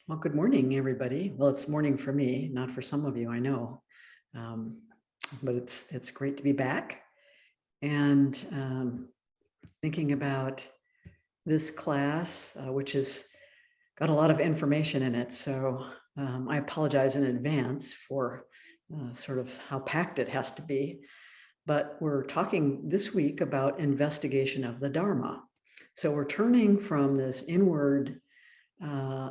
Well, good morning, everybody. Well, it's morning for me, not for some of you, I know. Um, but it's great to be back and thinking about this class, which has got a lot of information in it. So I apologize in advance for sort of how packed it has to be. But we're talking this week about investigation of the Dharma. So we're turning from this inward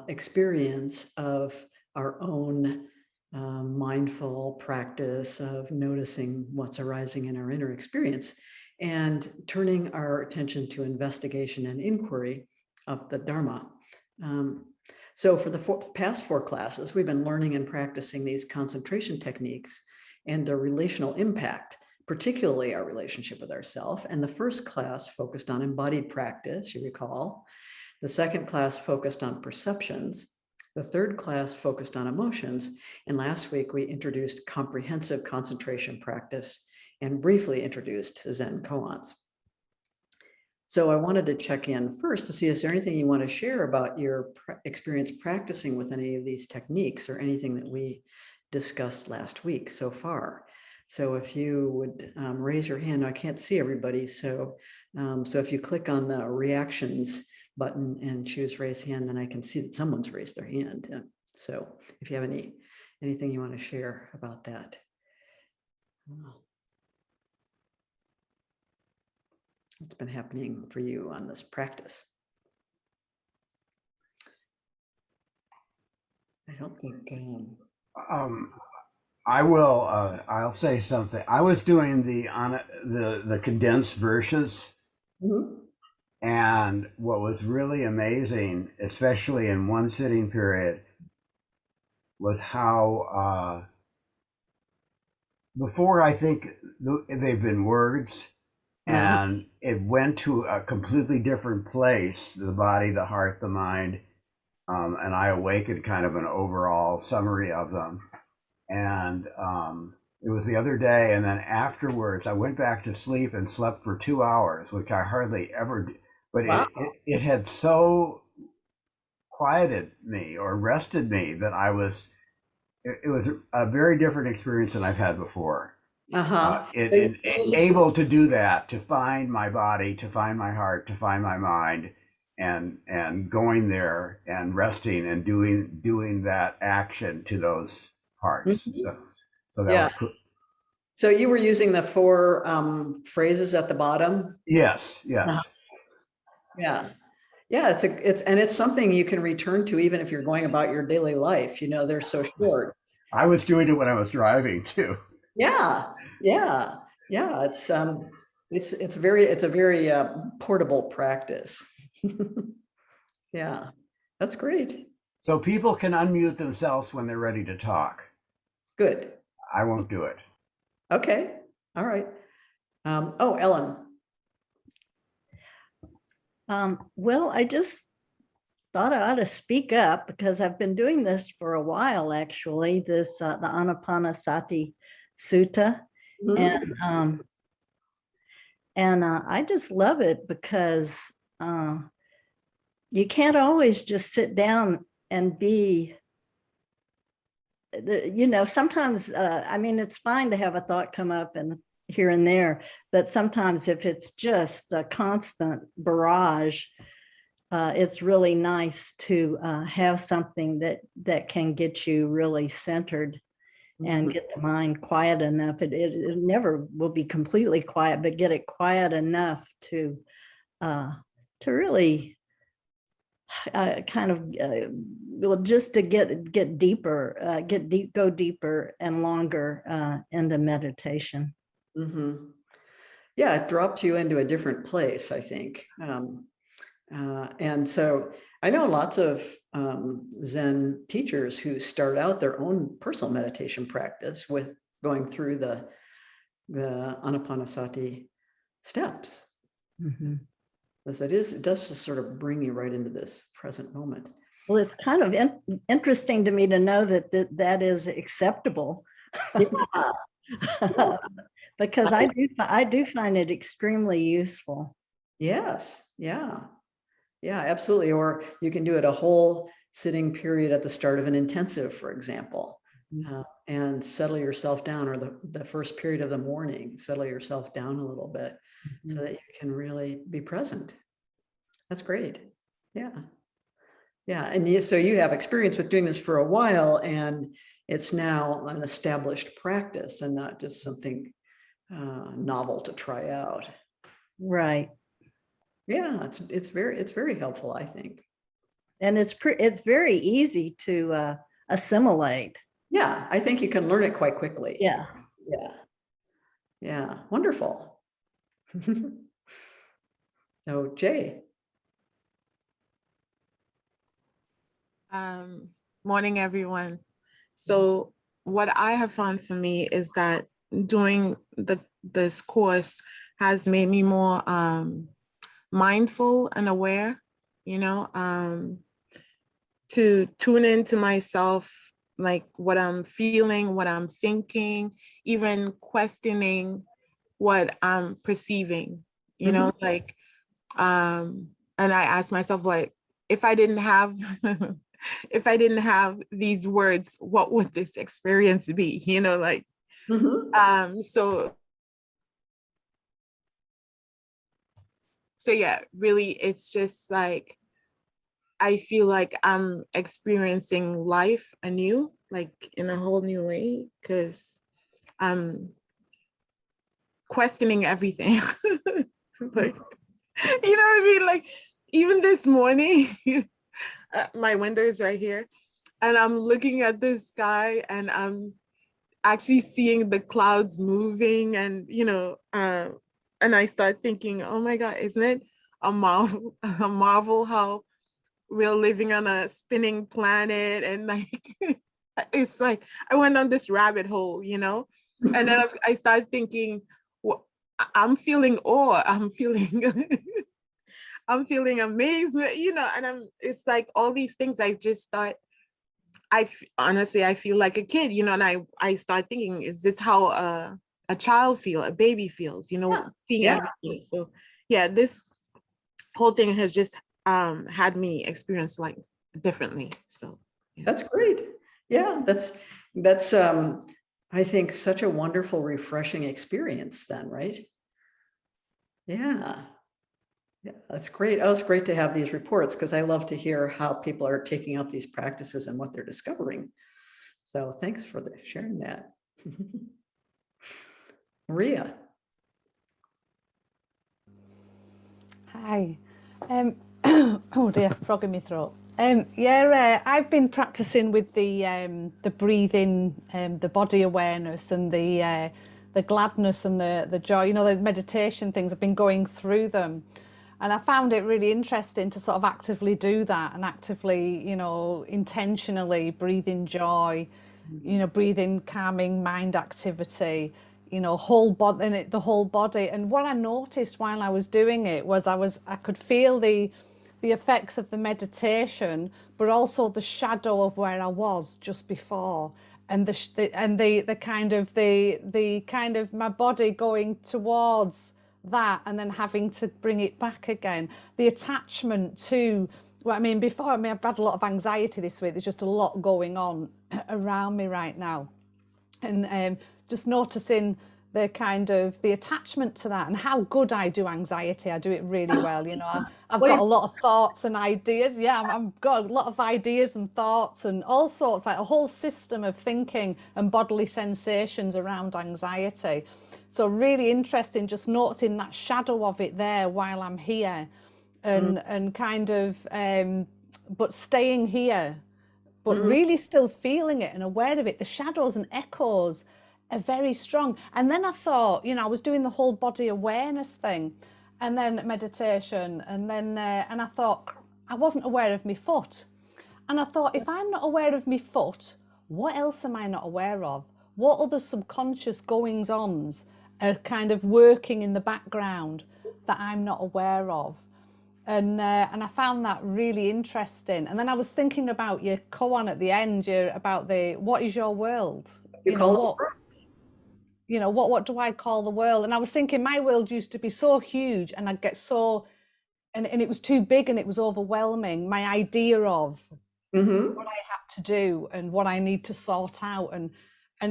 experience of our own mindful practice of noticing what's arising in our inner experience and turning our attention to investigation and inquiry of the Dharma. So for the past four classes, we've been learning and practicing these concentration techniques and their relational impact, particularly our relationship with ourself. And the first class focused on embodied practice, you recall. The second class focused on perceptions. The third class focused on emotions. And last week, we introduced comprehensive concentration practice and briefly introduced Zen koans. So I wanted to check in first to see, is there anything you want to share about your experience practicing with any of these techniques or anything that we discussed last week so far? So if you would raise your hand, I can't see everybody. So if you click on the reactions button and choose raise hand, then I can see that someone's raised their hand. So if you have anything you want to share about that. What's been happening for you on this practice? I don't think. I'll say something. I was doing the condensed versions, and what was really amazing, especially in one sitting period, was how before I think they've been words, and it went to a completely different place: the body, the heart, the mind, and I awakened kind of an overall summary of them. And it was the other day, and then afterwards I went back to sleep and slept for 2 hours, which I hardly ever do. But Wow. it had so quieted me or rested me that it was a very different experience than I've had before. Able to do that, to find my body, to find my heart, to find my mind, and going there and resting and doing that action to those parts. So that was cool. So you were using the four phrases at the bottom? Yes. Yeah. It's something you can return to even if you're going about your daily life. You know, they're so short. I was doing it when I was driving too. Yeah. It's a very portable practice. Yeah, that's great. So people can unmute themselves when they're ready to talk. Good. I won't do it. Okay. All right. Ellen. Well, I just thought I ought to speak up because I've been doing this for a while, actually, the Anapanasati Sutta. And I just love it because you can't always just sit down and be, sometimes, it's fine to have a thought come up and here and there, but sometimes if it's just a constant barrage, it's really nice to have something that can get you really centered and get the mind quiet enough. It never will be completely quiet, but get it quiet enough to really just to get deeper, go deeper and longer into meditation. Yeah, it drops you into a different place, I think. And so I know lots of Zen teachers who start out their own personal meditation practice with going through the Anapanasati steps. As it does just sort of bring you right into this present moment. Well, it's kind of interesting to me to know that is acceptable. Yeah. Because I do find it extremely useful. Yes. Yeah, absolutely. Or you can do it a whole sitting period at the start of an intensive, for example, Mhm. and settle yourself down, or the first period of the morning, settle yourself down a little bit so that you can really be present. That's great. Yeah. Yeah. And so you have experience with doing this for a while, and it's now an established practice and not just something novel to try out. Right. Yeah, it's very helpful, I think. And it's very easy to assimilate. Yeah, I think you can learn it quite quickly. Yeah. Yeah. Yeah, wonderful. So, Jay. Um, Morning, everyone. So what I have found for me is that doing this course has made me more mindful and aware, to tune into myself, like what I'm feeling, what I'm thinking, even questioning what I'm perceiving, like, and I ask myself, what if I didn't have if I didn't have these words, what would this experience be? Like, so yeah, really, it's just like I feel like I'm experiencing life anew, like in a whole new way, because I'm questioning everything. Like, you know what I mean? Like, even this morning, my window is right here, and I'm looking at the sky, and I'm actually seeing the clouds moving, and and I start thinking, oh my God, isn't it a marvel, a marvel how we're living on a spinning planet, and like it's like I went on this rabbit hole, and then I started thinking, well, I'm feeling awe, I'm feeling I'm feeling amazement, and it's like all these things. I just thought, honestly, I feel like a kid, and I start thinking, is this how a child feel, a baby feels, seeing Yeah. everything. So yeah, this whole thing has just had me experience like differently. So yeah. That's great. Yeah, that's I think such a wonderful, refreshing experience then, right? Yeah. Yeah, that's great. Oh, it's great to have these reports because I love to hear how people are taking up these practices and what they're discovering. So thanks for sharing that. Maria. Hi. Oh dear, frog in my throat. I've been practicing with the breathing, the body awareness, and the gladness and the joy. The meditation things. I've been going through them, and I found it really interesting to sort of actively do that and actively, intentionally breathe in joy, breathe in calming mind activity, whole body, and the whole body. And what I noticed while I was doing it was I could feel the effects of the meditation, but also the shadow of where I was just before, and the kind of my body going towards that and then having to bring it back again. The attachment to, well, I mean, I've had a lot of anxiety this week. There's just a lot going on around me right now, and just noticing the attachment to that and how good I do anxiety. I do it really well. I've got a lot of thoughts and ideas. Yeah, I've got a lot of ideas and thoughts and all sorts, like a whole system of thinking and bodily sensations around anxiety. So really interesting, just noticing that shadow of it there while I'm here, and kind of, but staying here, but really still feeling it and aware of it. The shadows and echoes are very strong. And then I thought, I was doing the whole body awareness thing, and then meditation, and then and I thought I wasn't aware of my foot. And I thought, if I'm not aware of my foot, what else am I not aware of? What other subconscious goings ons are kind of working in the background that I'm not aware of? And I found that really interesting. And then I was thinking about your koan at the end, about what is your world? You call What do I call the world? And I was thinking my world used to be so huge, and I'd get so, and it was too big and it was overwhelming. My idea of Mhm. what I had to do and what I need to sort out. And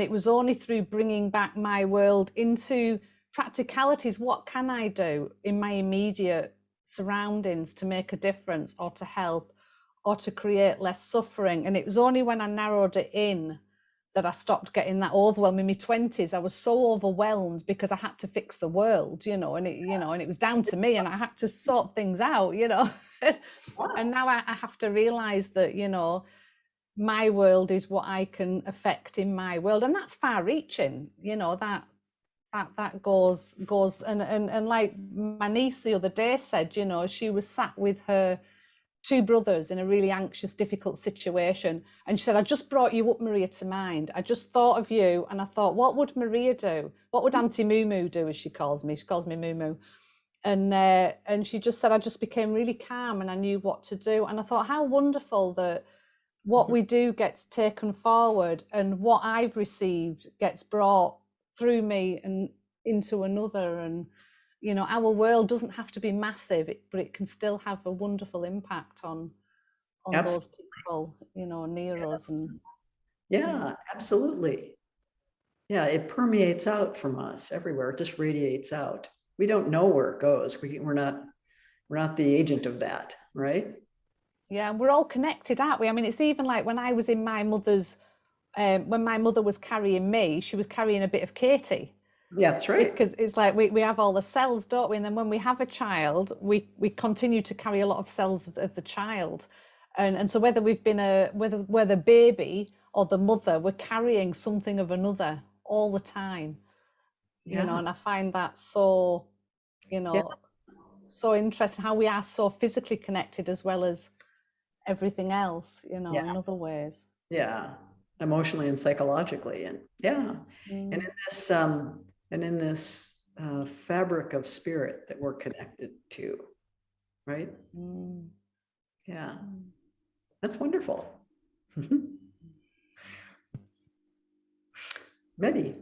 it was only through bringing back my world into practicalities. What can I do in my immediate surroundings to make a difference or to help or to create less suffering? And it was only when I narrowed it in that I stopped getting that overwhelm. In my 20s, I was so overwhelmed because I had to fix the world, and it was down to me and I had to sort things out, And now I have to realize that, my world is what I can affect in my world. And that's far reaching, that goes and like my niece the other day said, she was sat with her two brothers in a really anxious, difficult situation. And she said, I just brought you up, Maria, to mind. I just thought of you and I thought, what would Maria do? What would Auntie Moo Moo do, as she calls me? She calls me Moo Moo. And she just said, I just became really calm and I knew what to do. And I thought, how wonderful that what we do gets taken forward and what I've received gets brought through me and into another. And our world doesn't have to be massive, but it can still have a wonderful impact on those people, near us. And Yeah, absolutely. Yeah, it permeates out from us everywhere. It just radiates out. We don't know where it goes. We're not the agent of that, right? yeah, we're all connected, aren't we? I mean, it's even like when I was in my mother's, when my mother was carrying me, she was carrying a bit of Katie. Yeah, that's right. Because it's like we have all the cells, don't we? And then when we have a child, we continue to carry a lot of cells of the child. And so whether we've been whether the baby or the mother, we're carrying something of another all the time. Yeah. And I find that so, so interesting how we are so physically connected as well as everything else, in other ways. Yeah, emotionally and psychologically, and yeah, and in this fabric of spirit that we're connected to, right? Yeah, that's wonderful. Mehdi.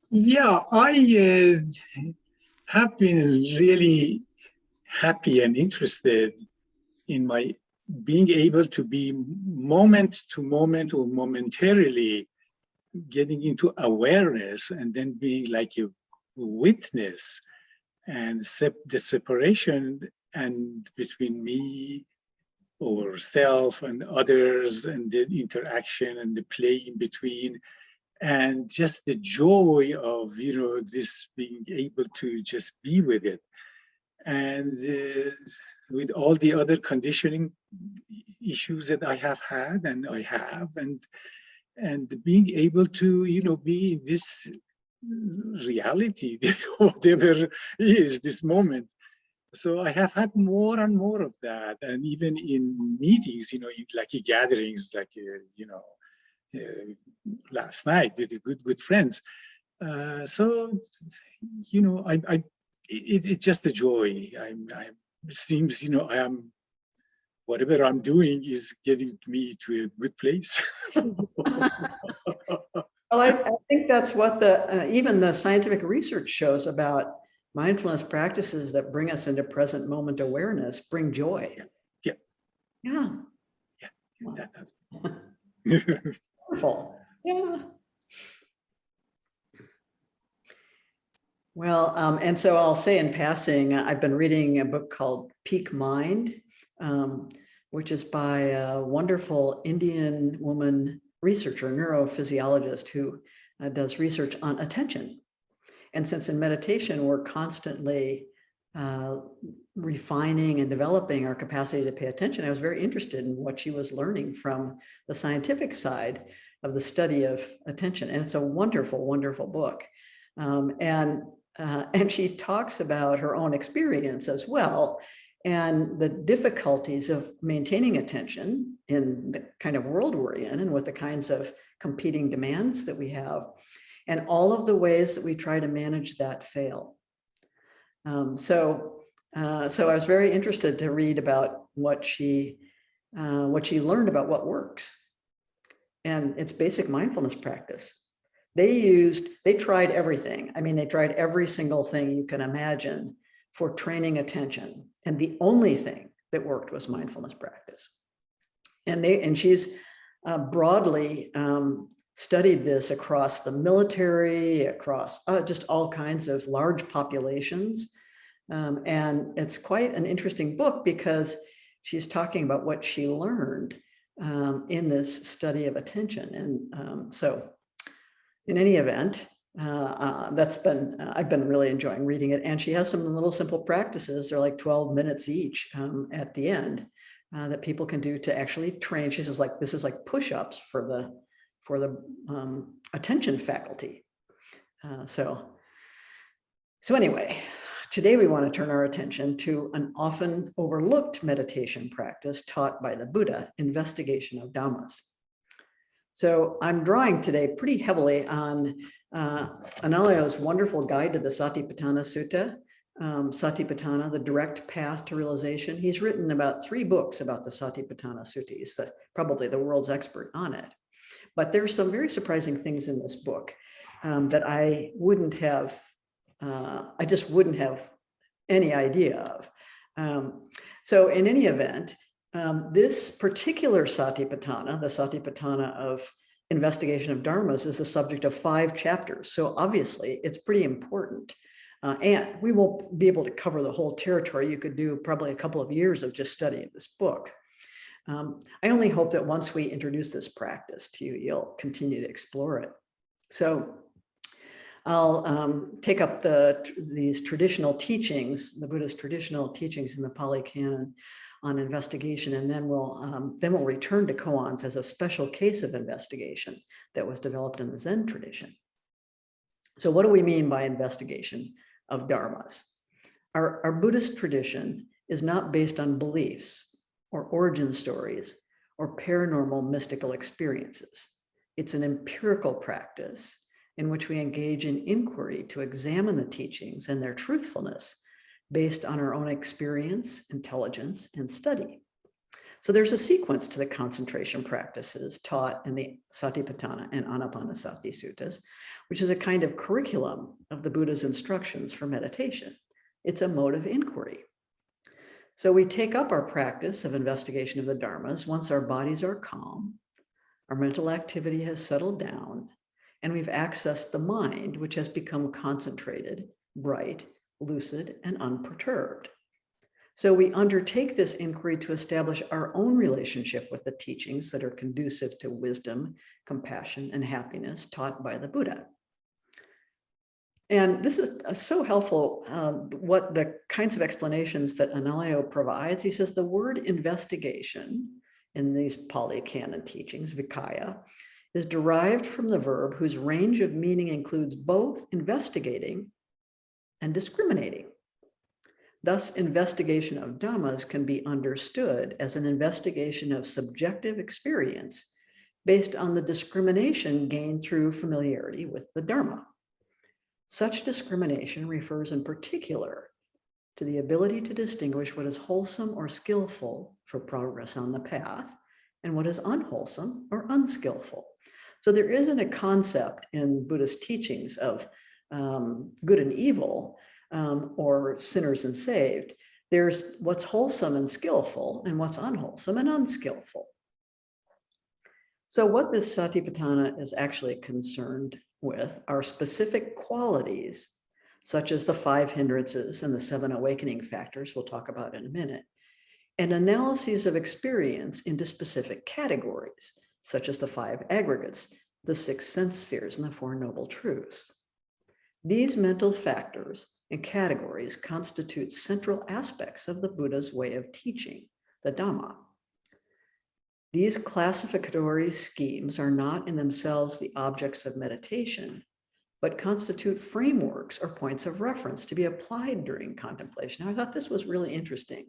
Yeah, I have been really happy and interested in my being able to be moment to moment or momentarily getting into awareness and then being like a witness, and the separation and between me or self and others and the interaction and the play in between, and just the joy of this being able to just be with it, and with all the other conditioning issues that I have had and I have, and being able to be in this reality, whatever is this moment. So I have had more and more of that, and even in meetings, in like gatherings, like last night with the good friends. So it's just a joy. It seems I am, whatever I'm doing is getting me to a good place. Well, I think that's what even the scientific research shows about mindfulness practices that bring us into present moment awareness, bring joy. Yeah. Yeah. Yeah. That's wonderful. Yeah. Well, and so I'll say in passing, I've been reading a book called Peak Mind, which is by a wonderful Indian woman researcher, neurophysiologist, who does research on attention. And since in meditation, we're constantly refining and developing our capacity to pay attention, I was very interested in what she was learning from the scientific side of the study of attention. And it's a wonderful, wonderful book. And she talks about her own experience as well, and the difficulties of maintaining attention in the kind of world we're in, and with the kinds of competing demands that we have, and all of the ways that we try to manage that fail. So I was very interested to read about what she learned about what works, and it's basic mindfulness practice. They tried everything. I mean, they tried every single thing you can imagine for training attention. And the only thing that worked was mindfulness practice. And she's broadly studied this across the military, across just all kinds of large populations. And it's quite an interesting book because she's talking about what she learned in this study of attention. And so in any event, I've been really enjoying reading it. And she has some little simple practices. They're like 12 minutes each at the end that people can do to actually train. She says, like, this is like push-ups for the attention faculty. So anyway, today we want to turn our attention to an often overlooked meditation practice taught by the Buddha, investigation of Dhammas. So I'm drawing today pretty heavily on Analayo's wonderful guide to the Satipatthana Sutta, Satipatthana, the direct path to realization. He's written about 3 books about the Satipatthana Sutta. He's probably the world's expert on it. But there's some very surprising things in this book that I just wouldn't have any idea of. So in any event, this particular Satipatthana, the Satipatthana of investigation of dharmas, is the subject of 5 chapters. So obviously it's pretty important. And we won't be able to cover the whole territory. You could do probably a couple of years of just studying this book. I only hope that once we introduce this practice to you, you'll continue to explore it. So I'll take up these traditional teachings, the Buddha's traditional teachings in the Pali Canon on investigation, and then we'll return to koans as a special case of investigation that was developed in the Zen tradition. So what do we mean by investigation of dharmas? Our Buddhist tradition is not based on beliefs or origin stories or paranormal mystical experiences. It's an empirical practice in which we engage in inquiry to examine the teachings and their truthfulness based on our own experience, intelligence, and study. So there's a sequence to the concentration practices taught in the Satipatthana and Anapanasati suttas, which is a kind of curriculum of the Buddha's instructions for meditation. It's a mode of inquiry. So we take up our practice of investigation of the dharmas once our bodies are calm, our mental activity has settled down, and we've accessed the mind, which has become concentrated, bright, lucid, and unperturbed. So we undertake this inquiry to establish our own relationship with the teachings that are conducive to wisdom, compassion, and happiness taught by the Buddha. And this is so helpful, what the kinds of explanations that Analayo provides. He says the word investigation in these Pali Canon teachings, vikaya, is derived from the verb whose range of meaning includes both investigating and discriminating. Thus, investigation of dhammas can be understood as an investigation of subjective experience based on the discrimination gained through familiarity with the dharma. Such discrimination refers in particular to the ability to distinguish what is wholesome or skillful for progress on the path and what is unwholesome or unskillful. So there isn't a concept in Buddhist teachings of good and evil or sinners and saved. There's what's wholesome and skillful and what's unwholesome and unskillful. So what this Satipatthana is actually concerned with are specific qualities, such as the 5 hindrances and the 7 awakening factors we'll talk about in a minute, and analyses of experience into specific categories, such as the 5 aggregates, the 6 sense spheres, and the 4 noble truths. These mental factors and categories constitute central aspects of the Buddha's way of teaching, the Dhamma. These classificatory schemes are not in themselves the objects of meditation, but constitute frameworks or points of reference to be applied during contemplation. Now, I thought this was really interesting.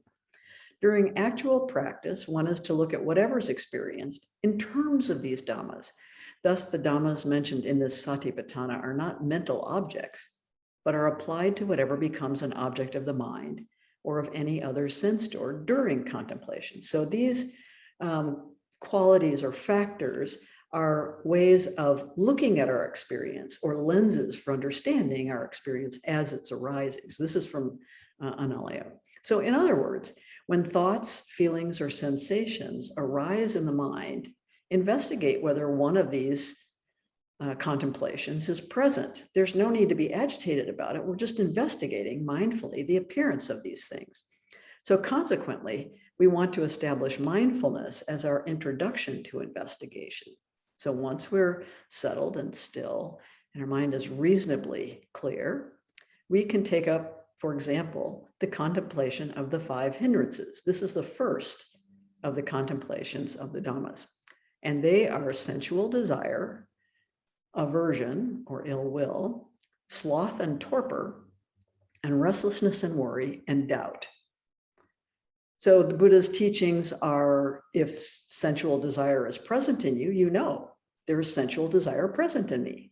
During actual practice, one is to look at whatever's experienced in terms of these dhammas. Thus, the dhammas mentioned in this Satipatthana are not mental objects, but are applied to whatever becomes an object of the mind or of any other sense door during contemplation. So these qualities or factors are ways of looking at our experience or lenses for understanding our experience as it's arising. So this is from Analayo. So in other words, When thoughts, feelings, or sensations arise in the mind, investigate whether one of these contemplations is present. There's no need to be agitated about it. We're just investigating mindfully the appearance of these things. So consequently, we want to establish mindfulness as our introduction to investigation. So once we're settled and still, and our mind is reasonably clear, we can take up, for example, the contemplation of the 5 hindrances. This is the first of the contemplations of the Dhammas. And they are sensual desire, aversion or ill will, sloth and torpor, and restlessness and worry and doubt. So the Buddha's teachings are, if sensual desire is present in you, you know there is sensual desire present in me.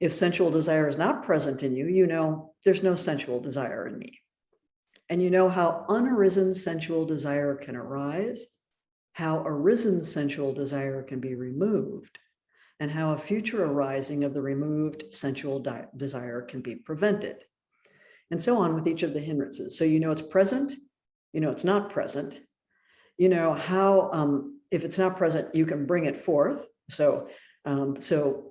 If sensual desire is not present in you, you know there's no sensual desire in me. And you know how unarisen sensual desire can arise, how arisen sensual desire can be removed, and how a future arising of the removed sensual desire can be prevented. And so on with each of the hindrances. So you know it's present, you know it's not present, you know how, if it's not present, you can bring it forth. So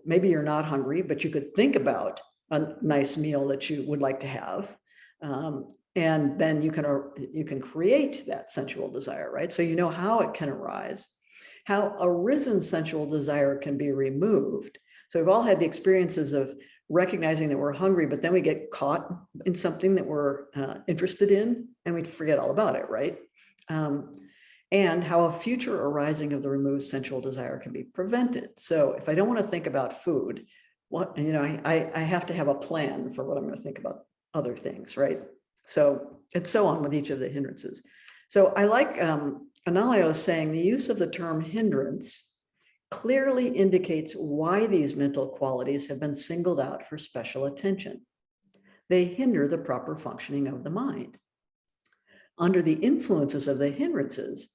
maybe you're not hungry, but you could think about a nice meal that you would like to have. And then you can create that sensual desire, right? So you know how it can arise, how arisen sensual desire can be removed. So we've all had the experiences of recognizing that we're hungry, but then we get caught in something that we're interested in and we forget all about it, right? And how a future arising of the removed sensual desire can be prevented. So if I don't want to think about food, I have to have a plan for what I'm going to think about other things, right? So it's so on with each of the hindrances. So I like Analayo saying the use of the term hindrance clearly indicates why these mental qualities have been singled out for special attention. They hinder the proper functioning of the mind. Under the influences of the hindrances,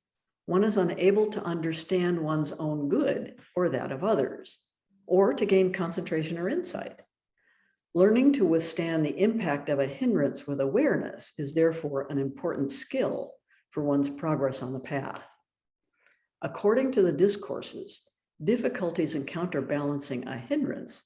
one is unable to understand one's own good or that of others, or to gain concentration or insight. Learning to withstand the impact of a hindrance with awareness is therefore an important skill for one's progress on the path. According to the discourses, difficulties in counterbalancing a hindrance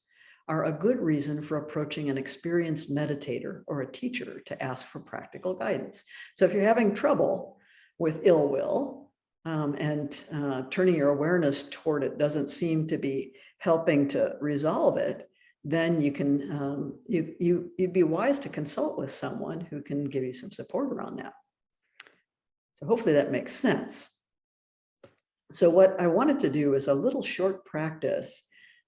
are a good reason for approaching an experienced meditator or a teacher to ask for practical guidance. So if you're having trouble with ill will and turning your awareness toward it doesn't seem to be helping to resolve it, then you can you'd be wise to consult with someone who can give you some support around that. So hopefully that makes sense. So what I wanted to do is a little short practice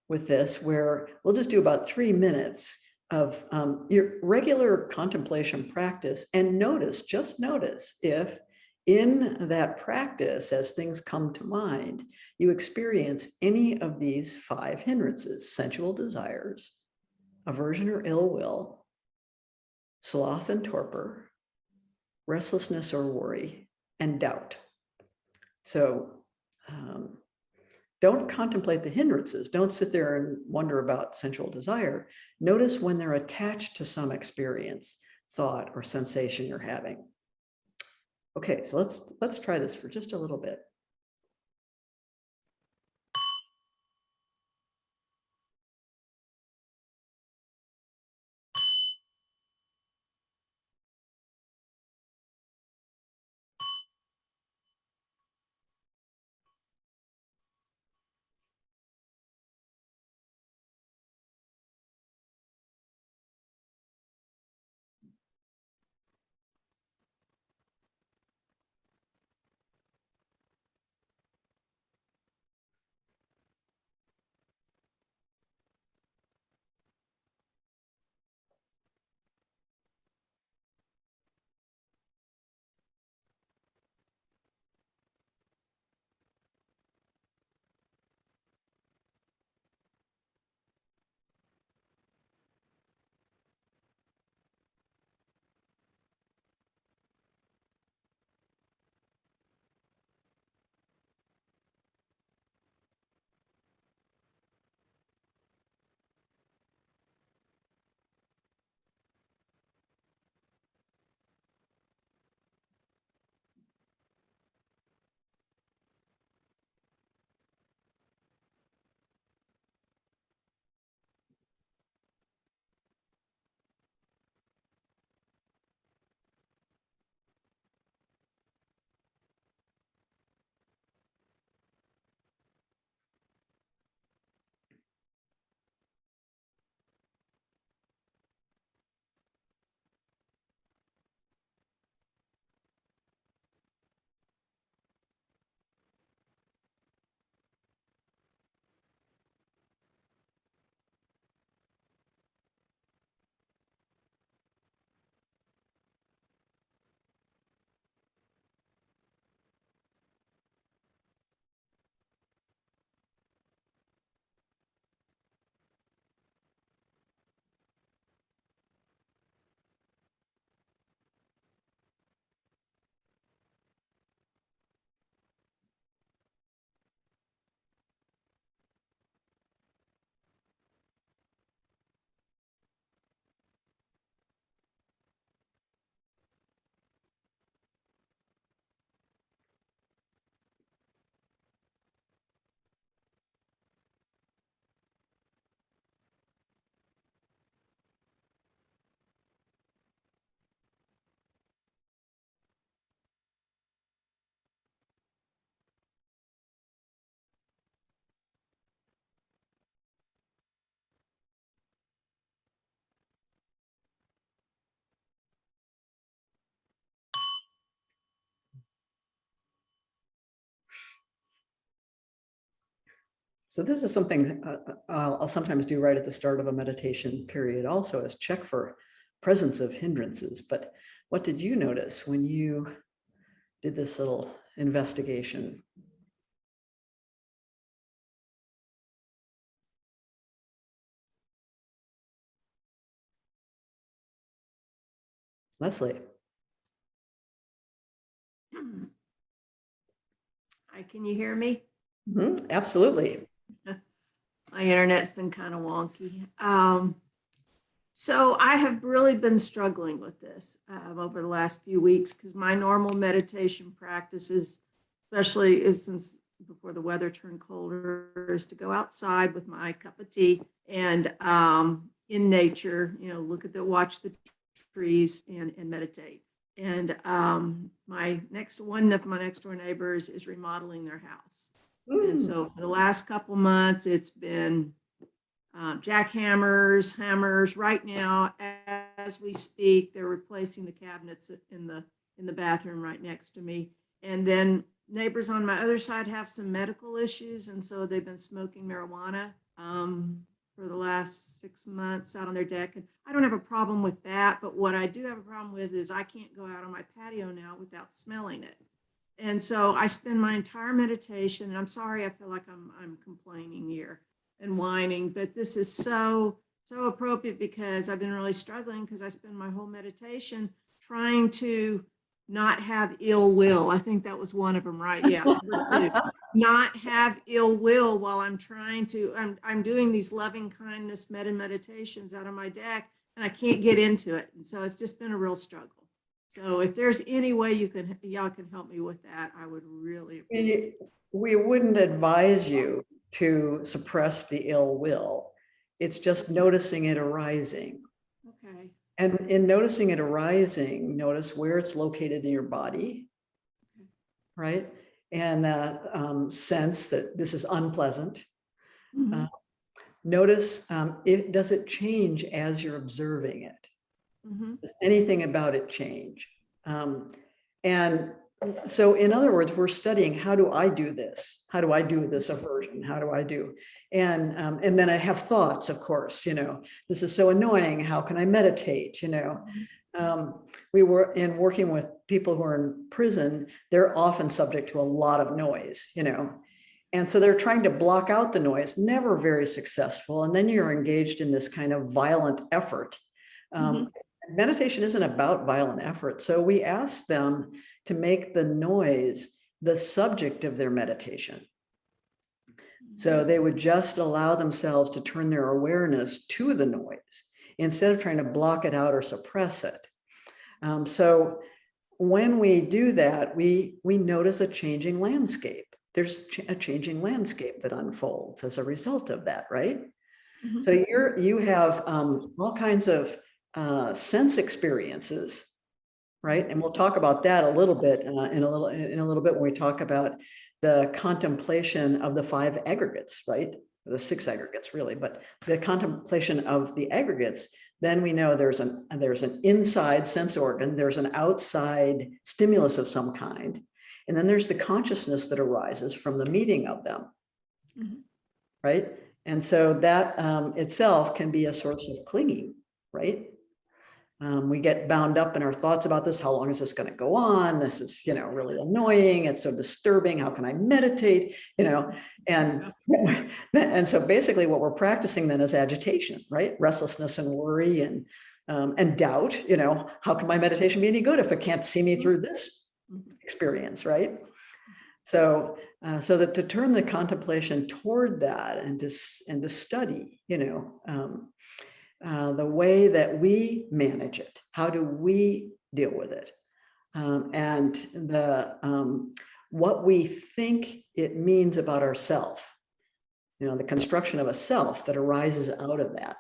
with this where we'll just do about 3 minutes of your regular contemplation practice and just notice if in that practice, as things come to mind, you experience any of these 5 hindrances: sensual desires, aversion or ill will, sloth and torpor, restlessness or worry, and doubt. So don't contemplate the hindrances. Don't sit there and wonder about sensual desire. Notice when they're attached to some experience, thought, or sensation you're having. Okay, so let's try this for just a little bit. So this is something I'll sometimes do right at the start of a meditation period also, is check for presence of hindrances. But what did you notice when you did this little investigation? Leslie. Hi, can you hear me? Absolutely. My internet's been kind of wonky. So I have really been struggling with this over the last few weeks, because my normal meditation practices, especially since before the weather turned colder, is to go outside with my cup of tea and in nature, watch the trees and meditate. And one of my next door neighbors is remodeling their house. And so for the last couple months, it's been jackhammers, hammers. Right now, as we speak, they're replacing the cabinets in the bathroom right next to me. And then neighbors on my other side have some medical issues, and so they've been smoking marijuana for the last 6 months out on their deck. And I don't have a problem with that, but what I do have a problem with is I can't go out on my patio now without smelling it. And so I spend my entire meditation, and I'm sorry, I feel like I'm complaining here and whining, but this is so appropriate, because I've been really struggling, because I spend my whole meditation trying to not have ill will. I think that was one of them, right? Yeah. Not have ill will while I'm I'm doing these loving kindness meditations out of my deck, and I can't get into it. And so it's just been a real struggle. So if there's any way y'all can help me with that, I would really appreciate it. We wouldn't advise you to suppress the ill will. It's just noticing it arising. Okay. And in noticing it arising, notice where it's located in your body, right? And sense that this is unpleasant. Mm-hmm. Notice, does it change as you're observing it? Mm-hmm. Does anything about it change? And so in other words, we're studying, how do I do this? How do I do this aversion? How do I do? And then I have thoughts, of course, this is so annoying. How can I meditate? We were working with people who are in prison. They're often subject to a lot of noise, and so they're trying to block out the noise, never very successful. And then you're engaged in this kind of violent effort. Meditation isn't about violent effort. So we asked them to make the noise the subject of their meditation. So they would just allow themselves to turn their awareness to the noise instead of trying to block it out or suppress it. So when we do that, we notice a changing landscape. There's a changing landscape that unfolds as a result of that, right? Mm-hmm. So you have all kinds of sense experiences, right? And we'll talk about that a little bit in a little bit when we talk about the contemplation of the 5 aggregates, right? The 6 aggregates, really, but the contemplation of the aggregates. Then we know there's an inside sense organ, there's an outside stimulus of some kind, and then there's the consciousness that arises from the meeting of them, right? And so that itself can be a source of clinging, right? We get bound up in our thoughts about this. How long is this going to go on? This is, really annoying. It's so disturbing. How can I meditate? And so basically what we're practicing then is agitation, right? Restlessness and worry and doubt. How can my meditation be any good if it can't see me through this experience, right? So that to turn the contemplation toward that and to study, the way that we manage it, how do we deal with it, and what we think it means about ourself, the construction of a self that arises out of that,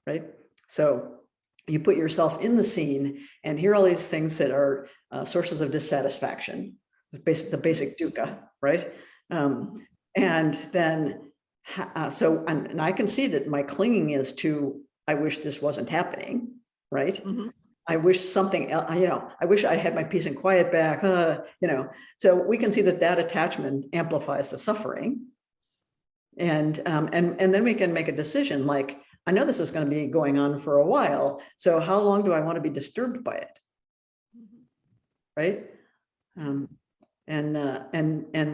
right? So you put yourself in the scene and hear all these things that are sources of dissatisfaction, the basic dukkha, right? And then and I can see that my clinging is to, I wish this wasn't happening, right? Mm-hmm. I wish something else, I wish I had my peace and quiet back, so we can see that attachment amplifies the suffering, And then we can make a decision like, I know this is going to be going on for a while. So how long do I want to be disturbed by it? Right. And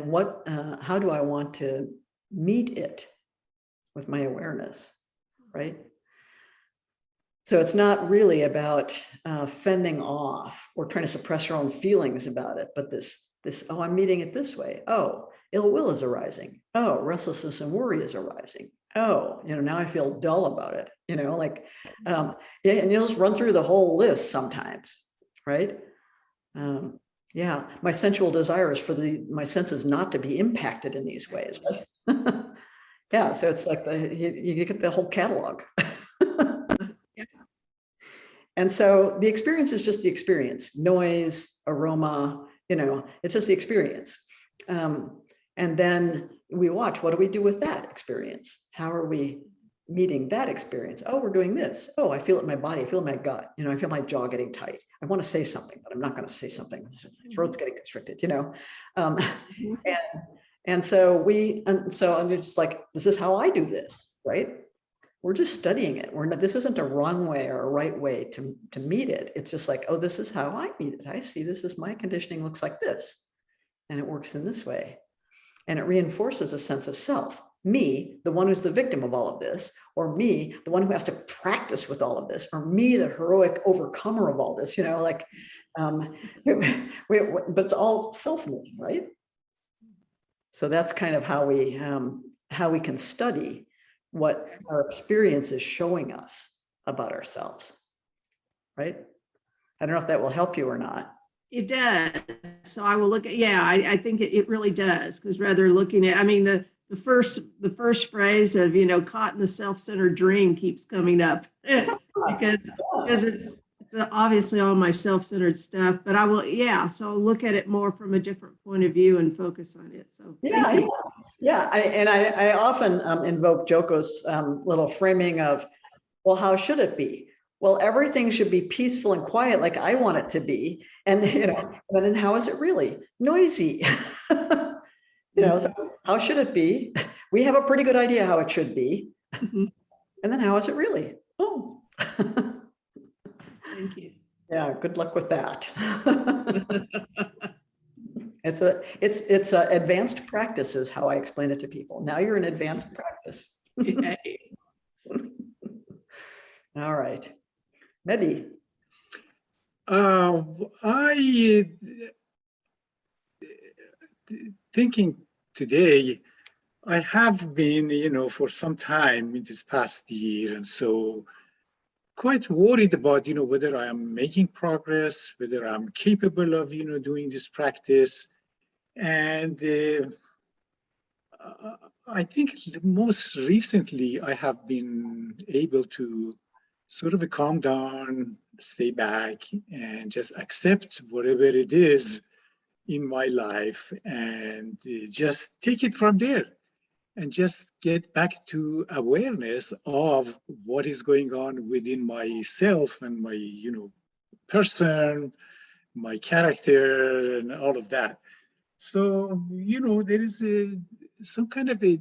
what, how do I want to meet it with my awareness? Right. So it's not really about fending off or trying to suppress your own feelings about it, but this, oh, I'm meeting it this way. Oh, ill will is arising. Oh, restlessness and worry is arising. Oh, now I feel dull about it, like, and you'll just run through the whole list sometimes, right? Yeah, my sensual desire is for my senses not to be impacted in these ways, right? Yeah, so it's like you get the whole catalog. And so the experience is just the experience, noise, aroma, it's just the experience. And then we watch, what do we do with that experience? How are we meeting that experience? Oh, we're doing this. Oh, I feel it in my body. I feel it in my gut. I feel my jaw getting tight. I want to say something, but I'm not going to say something. My throat's getting constricted, and so I'm just like, this is how I do this, right? We're just studying it. This isn't a wrong way or a right way to meet it. It's just like, oh, this is how I meet it. I see this as my conditioning looks like this, and it works in this way. And it reinforces a sense of self. Me, the one who's the victim of all of this, or me, the one who has to practice with all of this, or me, the heroic overcomer of all this, but it's all self-me, right? So that's kind of how we can study what our experience is showing us about ourselves, right? I don't know if that will help you or not. It does. So I will look at, I think it really does, because rather looking at, the first phrase of, caught in the self-centered dream keeps coming up because it's obviously all my self-centered stuff, but I will, so I'll look at it more from a different point of view and focus on it. So I often invoke Joko's little framing of, well, how should it be? Well, everything should be peaceful and quiet like I want it to be. And, then how is it really? Noisy. So how should it be? We have a pretty good idea how it should be. And then how is it really? Oh. Thank you. Yeah, good luck with that. It's a advanced practice is how I explain it to people. Now you're in advanced practice. All right. Mehdi. I thinking today, I have been, for some time in this past year, and so quite worried about, whether I am making progress, whether I'm capable of, doing this practice. And I think most recently I have been able to sort of calm down, stay back, and just accept whatever it is in my life and just take it from there and just get back to awareness of what is going on within myself and my, person, my character, and all of that. So, there is some kind of a,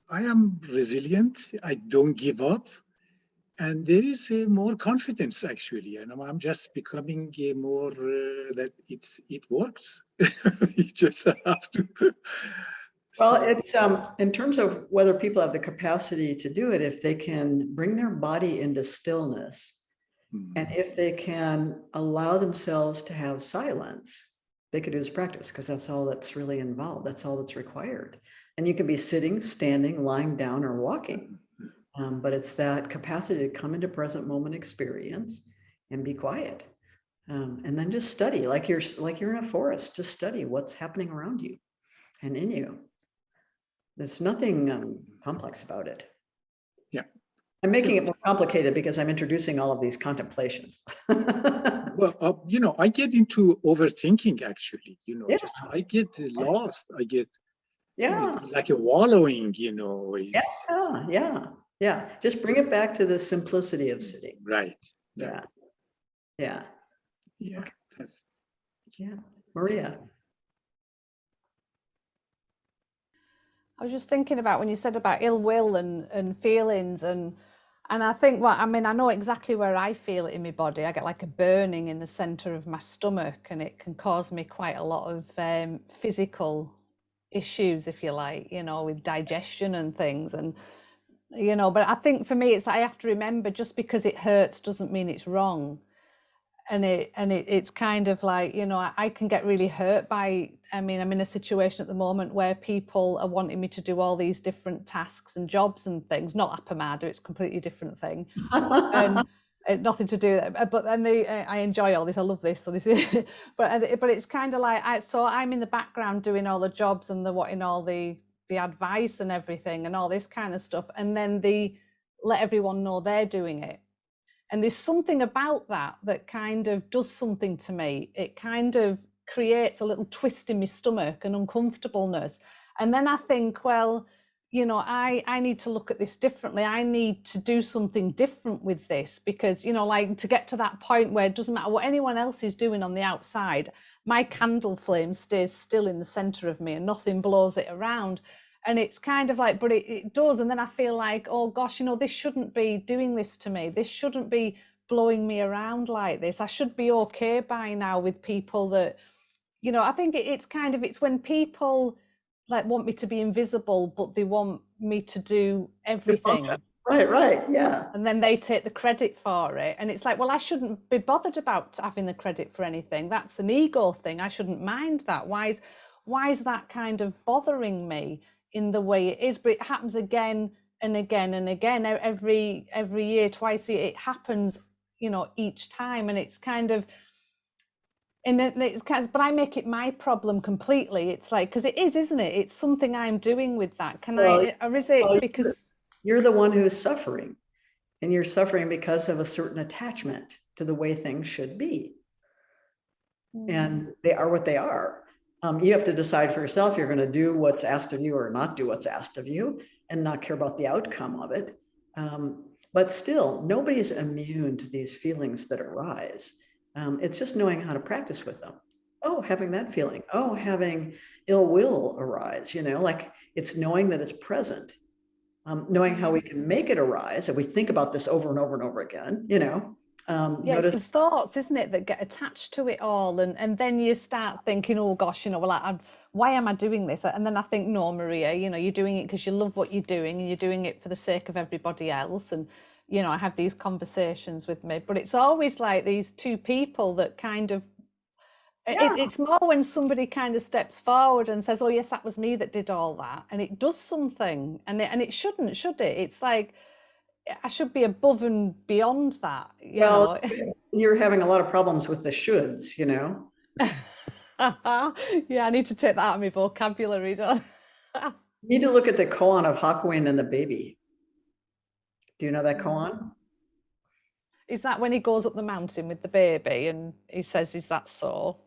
I am resilient. I don't give up. And there is more confidence, actually. And I'm just becoming more that it works. You just have to. Well, it's in terms of whether people have the capacity to do it, if they can bring their body into stillness, and if they can allow themselves to have silence, they could do this practice, because that's all that's really involved. That's all that's required. And you can be sitting, standing, lying down, or walking. But it's that capacity to come into present moment experience and be quiet. And then just study like you're in a forest. Just study what's happening around you and in you. There's nothing complex about it. Yeah. I'm making it more complicated because I'm introducing all of these contemplations. Well, I get into overthinking, actually, just I get lost. I get like a wallowing, Yeah. Just bring it back to the simplicity of sitting. Right. Yeah. Okay. Maria. I was just thinking about when you said about ill will and feelings and I think I mean, I know exactly where I feel it in my body. I get like a burning in the center of my stomach, and it can cause me quite a lot of physical issues, if you like, with digestion and things. And but I think for me, it's I have to remember, just because it hurts doesn't mean it's wrong. And it's kind of like, I can get really hurt by, I mean, I'm in a situation at the moment where people are wanting me to do all these different tasks and jobs and things, not Appamada, it's a completely different thing. And nothing to do, but then I enjoy all this, I love this, so this is, but it's kind of like, so I'm in the background doing all the jobs and wanting all the advice and everything and all this kind of stuff, and then they let everyone know they're doing it. And there's something about that kind of does something to me. It kind of creates a little twist in my stomach and uncomfortableness. And then I think, well, I need to look at this differently. I need to do something different with this, because, like, to get to that point where it doesn't matter what anyone else is doing on the outside, my candle flame stays still in the center of me and nothing blows it around. And it's kind of like, but it does. And then I feel like, oh gosh, this shouldn't be doing this to me. This shouldn't be blowing me around like this. I should be okay by now with people that, I think it's when people like want me to be invisible, but they want me to do everything. Right, yeah. And then they take the credit for it. And it's like, well, I shouldn't be bothered about having the credit for anything. That's an ego thing. I shouldn't mind that. Why is that kind of bothering me in the way it is? But it happens again and again and again, every year, twice a year. It happens, each time. And it's kind of, but I make it my problem completely. It's like, because it is, isn't it? It's something I'm doing with that. Or is it because you're the one who's suffering, and you're suffering because of a certain attachment to the way things should be. And they are what they are. You have to decide for yourself, you're going to do what's asked of you or not do what's asked of you, and not care about the outcome of it. But still, nobody is immune to these feelings that arise. It's just knowing how to practice with them. Oh, having that feeling. Oh, having ill will arise, like it's knowing that it's present. Knowing how we can make it arise. And we think about this over and over and over again, it's the thoughts, isn't it, that get attached to it all, and then you start thinking, oh gosh, well, why am I doing this? And then I think, no, Maria, you're doing it because you love what you're doing, and you're doing it for the sake of everybody else. And I have these conversations with me, but it's always like these two people that kind of, it's more when somebody kind of steps forward and says, oh yes, that was me that did all that, and it does something, and it shouldn't, should it? It's like, I should be above and beyond that. You're having a lot of problems with the shoulds, Yeah, I need to take that out of my vocabulary, don't I? You need to look at the koan of Hakuin and the baby. Do you know that koan? Is that when he goes up the mountain with the baby and he says, is that so?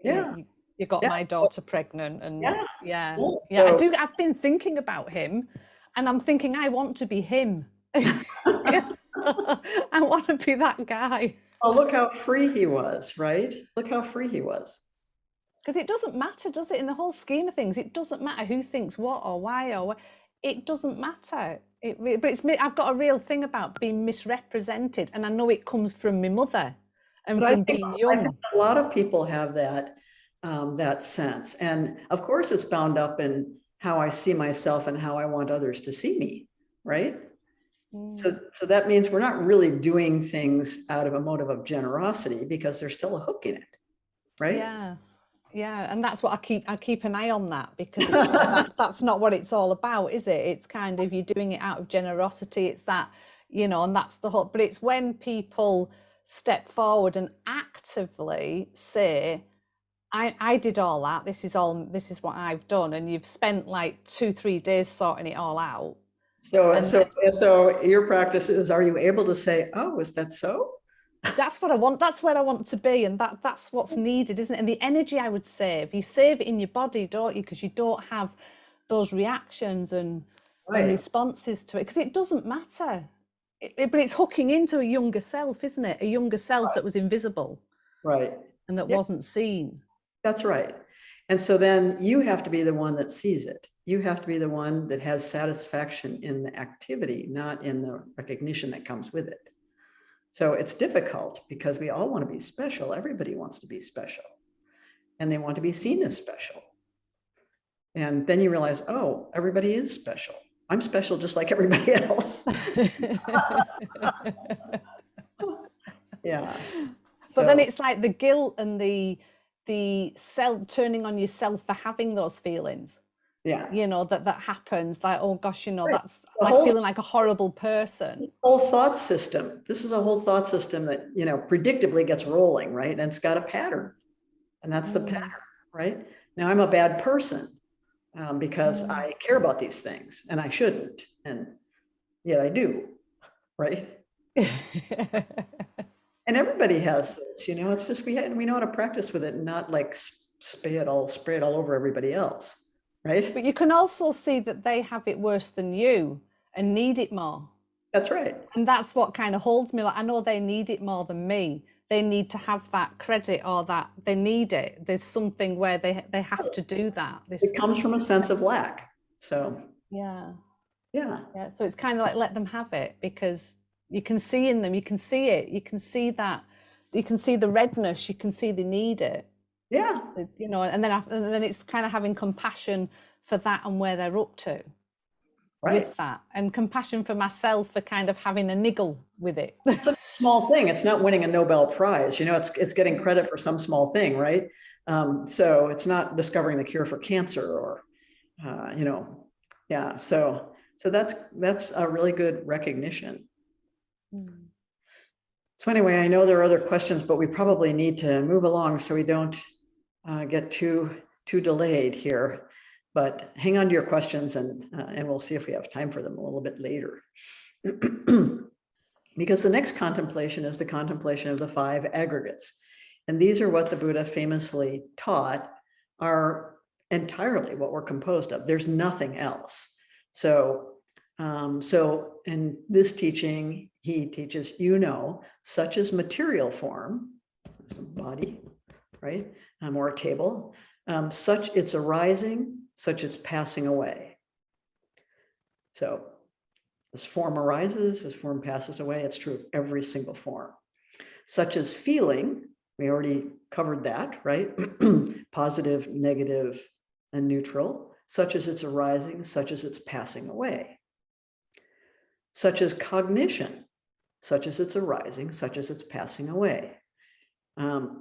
Yeah. You got my daughter pregnant, and yeah. So, I do. I've been thinking about him, and I'm thinking, I want to be him. I want to be that guy. Oh, look how free he was, right? Look how free he was. Because it doesn't matter, does it? In the whole scheme of things, it doesn't matter who thinks what or why or what. It doesn't matter. But I've got a real thing about being misrepresented, and I know it comes from my mother and from being young. I think a lot of people have that that sense, and of course, it's bound up in how I see myself and how I want others to see me, right? So that means we're not really doing things out of a motive of generosity, because there's still a hook in it, right? Yeah, and that's what I keep an eye on that, because that's not what it's all about, is it? It's kind of, you're doing it out of generosity. It's that, and that's the whole. But it's when people step forward and actively say, I did all that. This is what I've done, and you've spent like 2-3 days sorting it all out. So your practice is, are you able to say, oh, is that so? That's what I want. That's where I want to be. And that's what's needed, isn't it? And the energy I would save, you save it in your body, don't you? Because you don't have those reactions and responses to it, because it doesn't matter. But it's hooking into a younger self, isn't it? A younger self that was invisible. Right. And that wasn't seen. That's right. And so then you have to be the one that sees it. You have to be the one that has satisfaction in the activity, not in the recognition that comes with it. So it's difficult because we all want to be special. Everybody wants to be special, and they want to be seen as special. And then you realize, oh, everybody is special. I'm special just like everybody else. Yeah. But then So- it's like the guilt and the self turning on yourself for having those feelings. yeah. You know, that happens, like, oh gosh, you know, Right. that's The like whole- feeling like a horrible person. Whole thought system. This is a whole thought system that, you know, predictably gets rolling, right? And it's got a pattern, and that's the pattern, right? Now I'm a bad person because I care about these things, and I shouldn't, and yet I do, right? And everybody has this, you know. It's just we know how to practice with it and not like spray it all over everybody else, right? But you can also see that they have it worse than you and need it more. That's right. And that's what kind of holds me. Like, I know they need it more than me. They need to have that credit, or that they need it. There's something where they have to do that. It comes from a sense of lack. So yeah. So it's kind of like, let them have it, because you can see in them, you can see it, you can see that, you can see the redness, you can see they need it. Yeah. You know, and then it's kind of having compassion for that and where they're up to. Right. With that, and compassion for myself for kind of having a niggle with it. It's a small thing. It's not winning a Nobel Prize. You know, it's getting credit for some small thing, right? So it's not discovering the cure for cancer, or, you know, yeah. So that's a really good recognition. So anyway, I know there are other questions, but we probably need to move along so we don't get too delayed here. But hang on to your questions, and we'll see if we have time for them a little bit later. Because the next contemplation is the contemplation of the 5 aggregates. And these are what the Buddha famously taught are entirely what we're composed of. There's nothing else. So in this teaching, he teaches, you know, such as material form, some body, right? Or a table, such its arising, such its passing away. So this form arises, this form passes away. It's true of every single form. Such as feeling, we already covered that, right? Positive, negative, and neutral. Such as its arising, such as its passing away. Such as cognition, such as its arising, such as its passing away.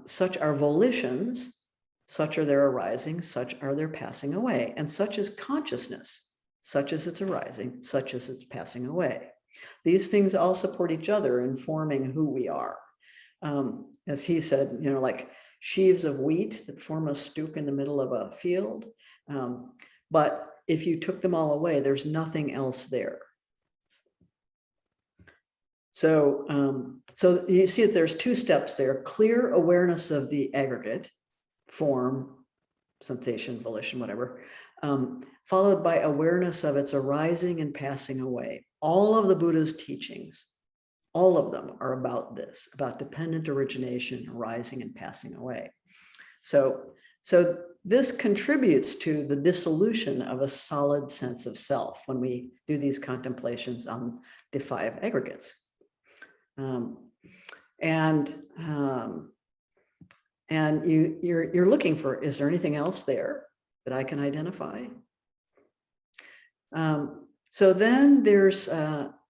Such are volitions, such are their arising, such are their passing away. And such is consciousness, such as its arising, such as its passing away. These things all support each other in forming who we are. As he said, you know, like sheaves of wheat that form a stalk in the middle of a field. But if you took them all away, there's nothing else there. So, so you see that there's 2 steps there: clear awareness of the aggregate, form, sensation, volition, whatever, followed by awareness of its arising and passing away. All of the Buddha's teachings, all of them are about this, about dependent origination, arising and passing away. So this contributes to the dissolution of a solid sense of self when we do these contemplations on the 5 aggregates. And you're looking for, is there anything else there that I can identify? So then there's,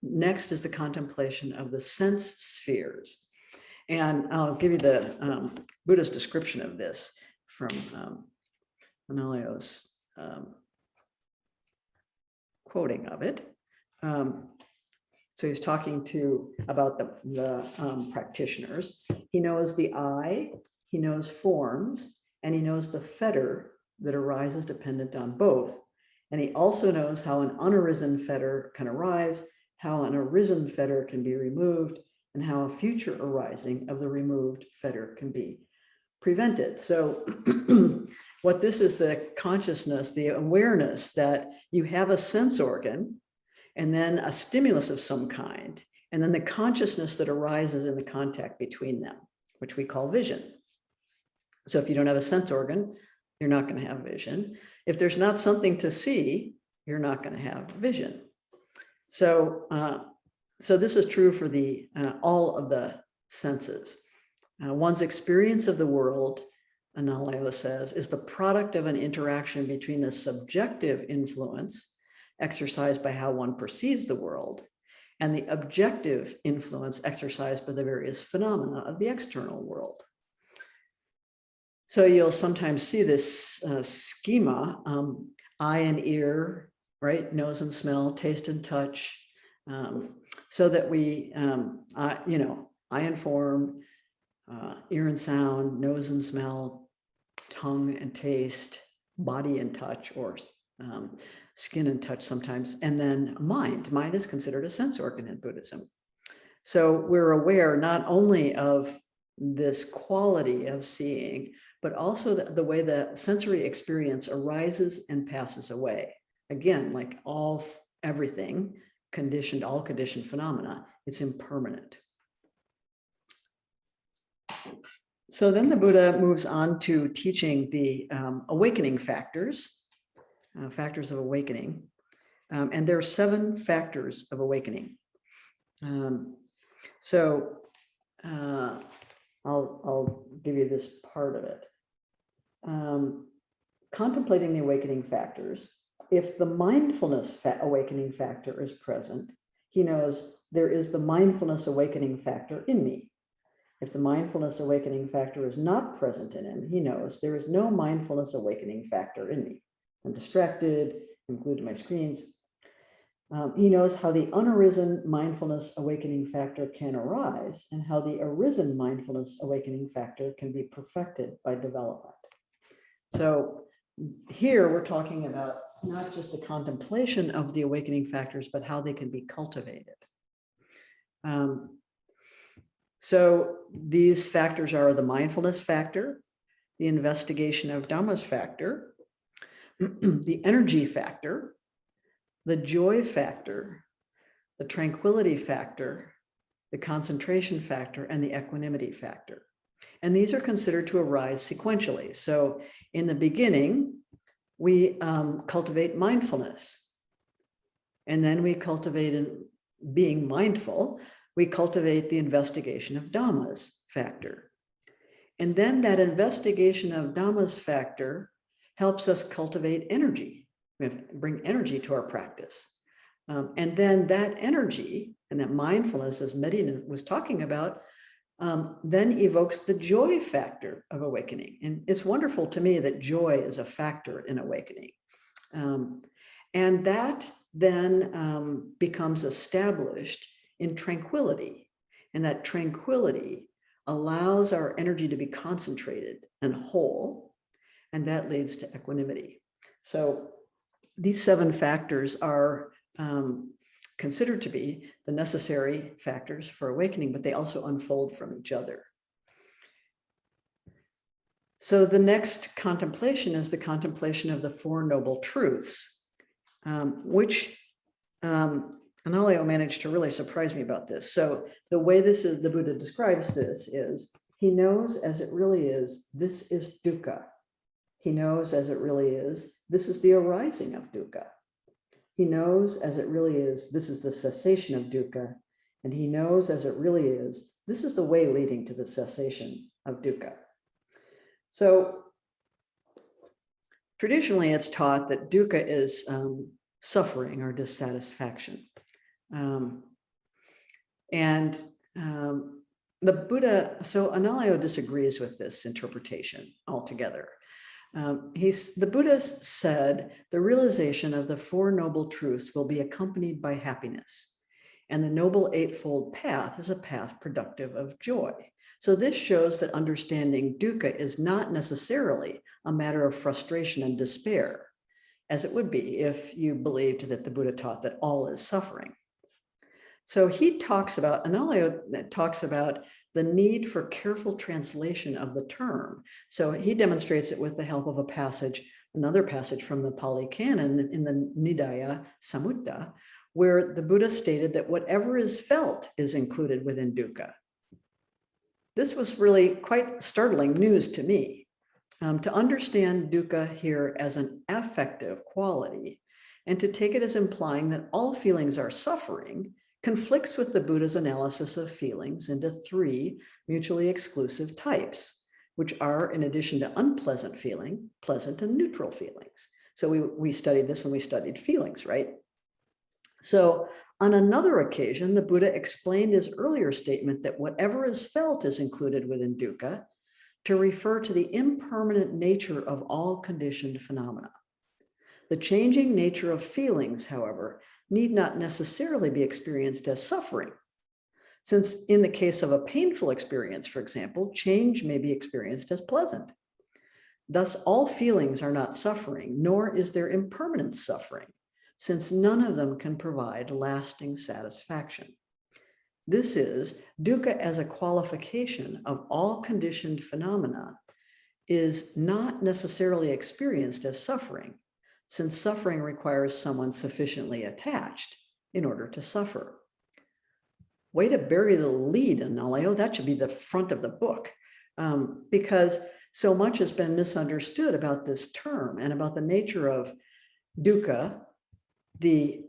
next is the contemplation of the sense spheres. And I'll give you the Buddha's description of this from Analayo's quoting of it. So he's talking about the practitioners. He knows the I, he knows forms, and he knows the fetter that arises dependent on both. And he also knows how an unarisen fetter can arise, how an arisen fetter can be removed, and how a future arising of the removed fetter can be prevented. So what this is, the consciousness, the awareness that you have a sense organ and then a stimulus of some kind, and then the consciousness that arises in the contact between them, which we call vision. So if you don't have a sense organ, you're not going to have vision. If there's not something to see, you're not going to have vision. So, so this is true for the all of the senses. One's experience of the world, Analayo says, is the product of an interaction between the subjective influence exercised by how one perceives the world and the objective influence exercised by the various phenomena of the external world. So you'll sometimes see this schema, eye and ear, right? Nose and smell, taste and touch, so that we, you know, eye and form, ear and sound, nose and smell, tongue and taste, body and touch, or skin and touch sometimes, and then mind. Mind is considered a sense organ in Buddhism. So we're aware not only of this quality of seeing, but also the way the sensory experience arises and passes away. Again, like everything conditioned, all conditioned phenomena, it's impermanent. So then the Buddha moves on to teaching the awakening factors, factors of awakening. And there are 7 factors of awakening. So I'll give you this part of it. Contemplating the awakening factors, if the mindfulness awakening factor is present, he knows there is the mindfulness awakening factor in me. If the mindfulness awakening factor is not present in him, he knows there is no mindfulness awakening factor in me. I'm distracted, I'm glued to my screens. He knows how the unarisen mindfulness awakening factor can arise and how the arisen mindfulness awakening factor can be perfected by development. So here we're talking about not just the contemplation of the awakening factors, but how they can be cultivated. So these factors are the mindfulness factor, the investigation of Dhammas factor, the energy factor, the joy factor, the tranquility factor, the concentration factor, and the equanimity factor. And these are considered to arise sequentially. So in the beginning, we cultivate mindfulness. And then we cultivate, in being mindful, we cultivate the investigation of Dhammas factor. And then that investigation of Dhammas factor helps us cultivate energy. We have to bring energy to our practice. And then that energy and that mindfulness, as Medina was talking about, then evokes the joy factor of awakening. And it's wonderful to me that joy is a factor in awakening. And that then becomes established in tranquility. And that tranquility allows our energy to be concentrated and whole, and that leads to equanimity. So these 7 factors are considered to be the necessary factors for awakening, but they also unfold from each other. So the next contemplation is the contemplation of the 4 Noble Truths, which Analayo managed to really surprise me about this. So the way the Buddha describes this is, he knows as it really is, this is dukkha. He knows as it really is, this is the arising of dukkha. He knows as it really is, this is the cessation of dukkha. And he knows as it really is, this is the way leading to the cessation of dukkha. So traditionally, it's taught that dukkha is suffering or dissatisfaction. The Buddha, so Analayo disagrees with this interpretation altogether. The Buddha said the realization of the 4 Noble Truths will be accompanied by happiness, and the Noble Eightfold Path is a path productive of joy. So this shows that understanding dukkha is not necessarily a matter of frustration and despair, as it would be if you believed that the Buddha taught that all is suffering. So Analayo talks about the need for careful translation of the term. So he demonstrates it with the help of another passage from the Pali Canon in the Nidaya Samutta, where the Buddha stated that whatever is felt is included within dukkha. This was really quite startling news to me. To understand dukkha here as an affective quality and to take it as implying that all feelings are suffering conflicts with the Buddha's analysis of feelings into 3 mutually exclusive types, which are, in addition to unpleasant feeling, pleasant and neutral feelings. So we studied this when we studied feelings, right? So on another occasion, the Buddha explained his earlier statement that whatever is felt is included within dukkha to refer to the impermanent nature of all conditioned phenomena. The changing nature of feelings, however, need not necessarily be experienced as suffering, since in the case of a painful experience, for example, change may be experienced as pleasant. Thus, all feelings are not suffering, nor is there impermanent suffering, since none of them can provide lasting satisfaction. This is dukkha as a qualification of all conditioned phenomena is not necessarily experienced as suffering, since suffering requires someone sufficiently attached in order to suffer. Way to bury the lead, Analio. That should be the front of the book, because so much has been misunderstood about this term and about the nature of dukkha, the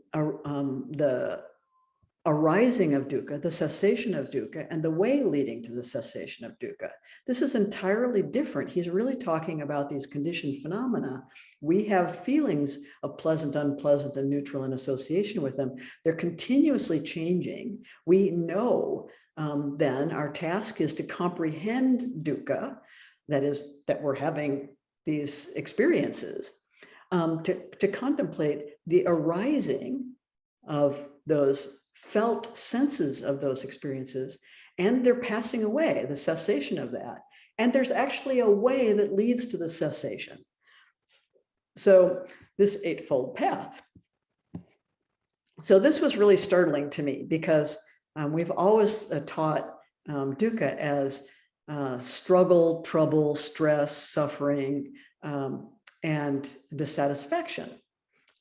arising of dukkha, the cessation of dukkha, and the way leading to the cessation of dukkha. This is entirely different. He's really talking about these conditioned phenomena. We have feelings of pleasant, unpleasant, and neutral in association with them. They're continuously changing. We know then our task is to comprehend dukkha, that is, that we're having these experiences, to contemplate the arising of those felt senses of those experiences, and they're passing away, the cessation of that. And there's actually a way that leads to the cessation. So this eightfold path. So this was really startling to me because we've always taught dukkha as struggle, trouble, stress, suffering, and dissatisfaction.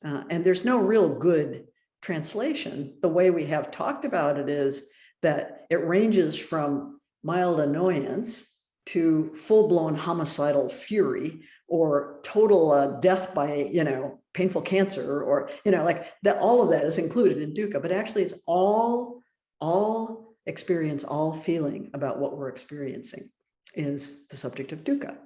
And there's no real good translation. The way we have talked about it is that it ranges from mild annoyance to full-blown homicidal fury or total death by, painful cancer, or, like that, all of that is included in dukkha, but actually it's all experience, all feeling about what we're experiencing is the subject of dukkha.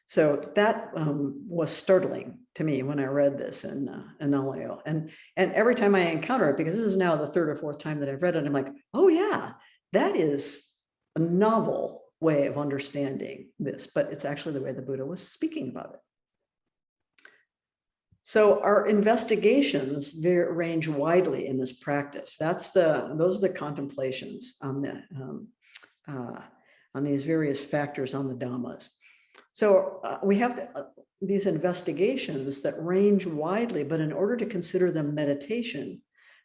So that was startling to me when I read this in Analio. And every time I encounter it, because this is now the 3rd or 4th time that I've read it, I'm like, oh yeah, that is a novel way of understanding this, but it's actually the way the Buddha was speaking about it. So our investigations range widely in this practice. Those are the contemplations on these various factors on the Dhammas. So we have these investigations that range widely, but in order to consider them meditation,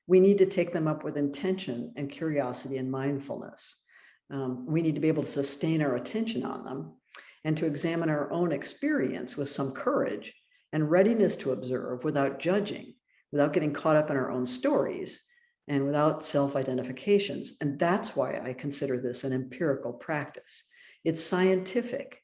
we need to take them up with intention and curiosity and mindfulness. We need to be able to sustain our attention on them and to examine our own experience with some courage and readiness to observe without judging, without getting caught up in our own stories, and without self-identifications. And that's why I consider this an empirical practice. It's scientific,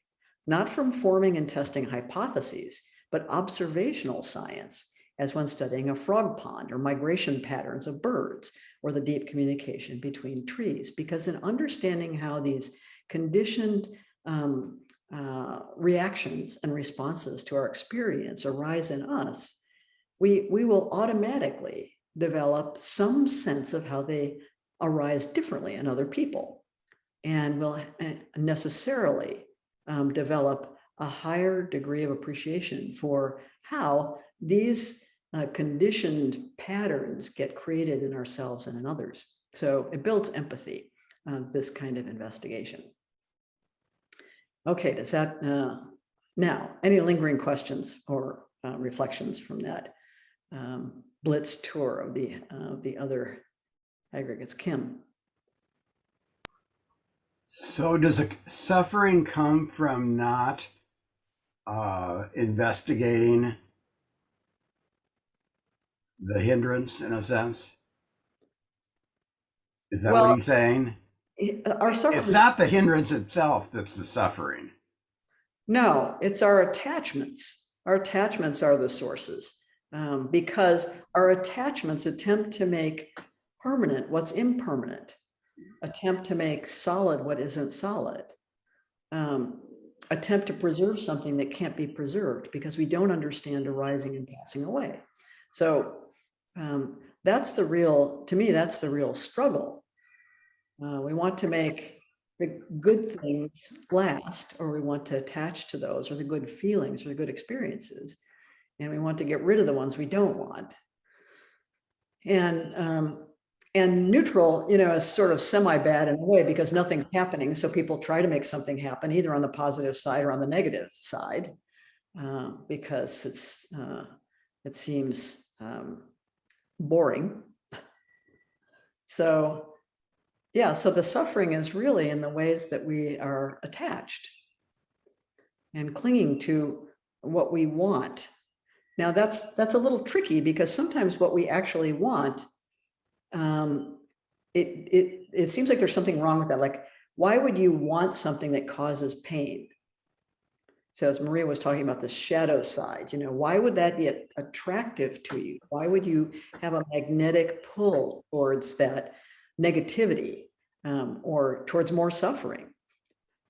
not from forming and testing hypotheses, but observational science, as when studying a frog pond or migration patterns of birds or the deep communication between trees. Because in understanding how these conditioned reactions and responses to our experience arise in us, we will automatically develop some sense of how they arise differently in other people, and will necessarily develop a higher degree of appreciation for how these conditioned patterns get created in ourselves and in others. So it builds empathy, this kind of investigation. Okay, does that, now, any lingering questions or reflections from that blitz tour of the other aggregates? Kim? So does suffering come from not investigating the hindrance, in a sense? Is that what he's saying? Our suffering, It's not the hindrance itself that's the suffering. No, it's our attachments. Our attachments are the sources, because our attachments attempt to make permanent what's impermanent, attempt to make solid what isn't solid, attempt to preserve something that can't be preserved because we don't understand arising and passing away. So that's the real, to me, that's the real struggle. We want to make the good things last, or we want to attach to those, or the good feelings, or the good experiences. And we want to get rid of the ones we don't want. And neutral, is sort of semi-bad in a way because nothing's happening. So people try to make something happen either on the positive side or on the negative side, because it seems boring. So yeah, so the suffering is really in the ways that we are attached and clinging to what we want. Now that's a little tricky because sometimes what we actually want, it seems like there's something wrong with that. Like, why would you want something that causes pain? So as Maria was talking about the shadow side, why would that be attractive to you? Why would you have a magnetic pull towards that negativity, or towards more suffering?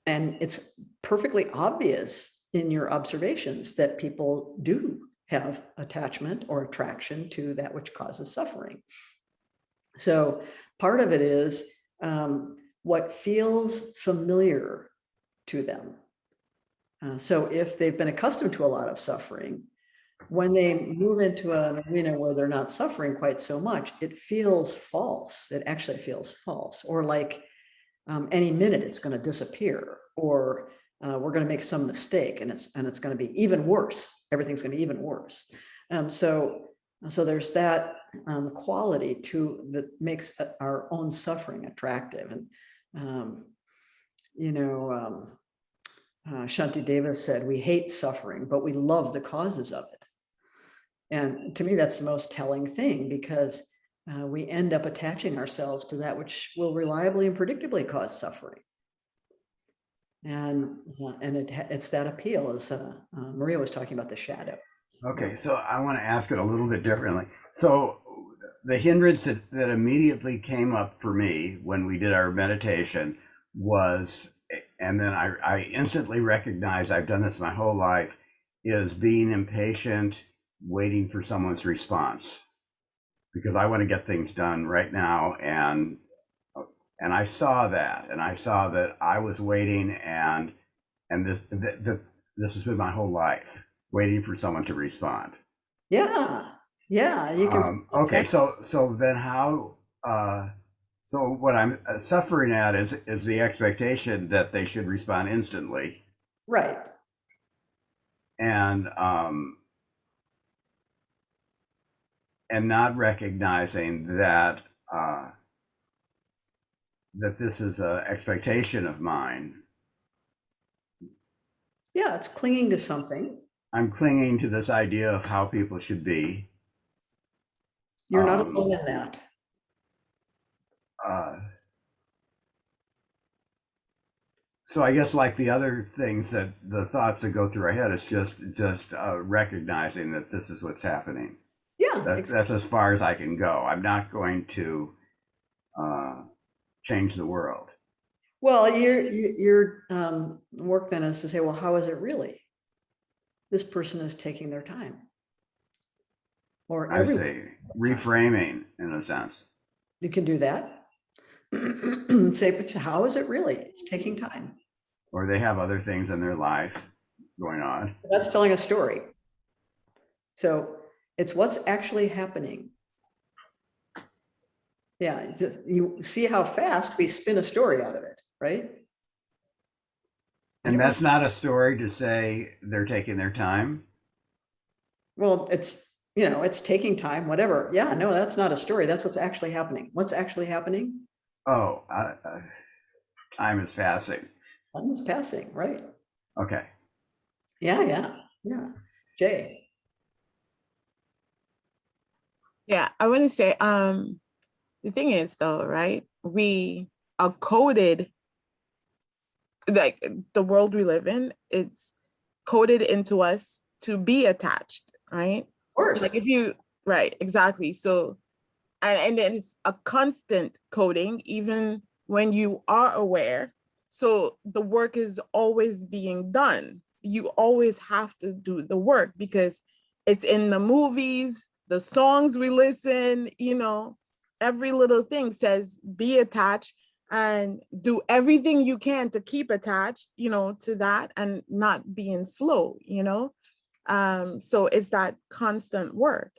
And it's perfectly obvious in your observations that people do have attachment or attraction to that which causes suffering. So part of it is what feels familiar to them. So if they've been accustomed to a lot of suffering, when they move into an arena where they're not suffering quite so much, it feels false. It actually feels false, or like any minute it's going to disappear, or we're going to make some mistake and it's going to be even worse. Everything's going to be even worse. So there's that quality that makes our own suffering attractive. And Shanti Davis said, "We hate suffering, but we love the causes of it." And to me, that's the most telling thing, because we end up attaching ourselves to that which will reliably and predictably cause suffering. And it's that appeal, as Maria was talking about the shadow. Okay, so I want to ask it a little bit differently. So the hindrance that immediately came up for me when we did our meditation was, and then I instantly recognized, I've done this my whole life, is being impatient, waiting for someone's response, because I want to get things done right now. And I saw that, and I saw that I was waiting, and this has been my whole life, waiting for someone to respond. Yeah, you can. Okay, so then how? So what I'm suffering at is the expectation that they should respond instantly, Right. and not recognizing that that this is an expectation of mine. Yeah, it's clinging to something. I'm clinging to this idea of how people should be. You're not alone in that. So I guess, like the other things, that the thoughts that go through our head is just recognizing that this is what's happening. Yeah, That's as far as I can go. I'm not going to change the world. Well, your work then is to say, well, how is it really? This person is taking their time. Or I say reframing, in a sense. You can do that. Say, but how is it really? It's taking time. Or they have other things in their life going on. That's telling a story. So it's what's actually happening. Yeah, you see how fast we spin a story out of it, right? And that's not a story to say they're taking their time. Well, it's taking time, whatever. Yeah, no, that's not a story. That's what's actually happening. What's actually happening? Oh, time is passing. Time is passing, right? Okay. Yeah. Jay. Yeah, I want to say, the thing is though, right? We are coded, like the world we live in, it's coded into us to be attached, right? Of course. Like if you, right, exactly. So, and then it's a constant coding, even when you are aware. So the work is always being done. You always have to do the work because it's in the movies, the songs we listen, you know, every little thing says be attached and do everything you can to keep attached, you know, to that and not be in flow, you know. So it's that constant work.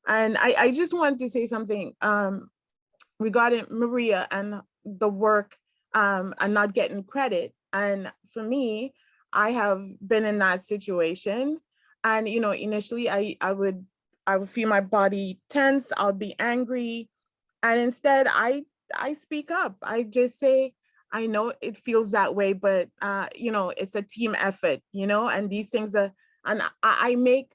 And I just wanted to say something regarding Maria and the work and not getting credit. And for me, I have been in that situation. And you know, initially I would feel my body tense, I'll be angry. And instead I speak up. I just say, I know it feels that way, but you know, it's a team effort, you know, and these things are, and I make,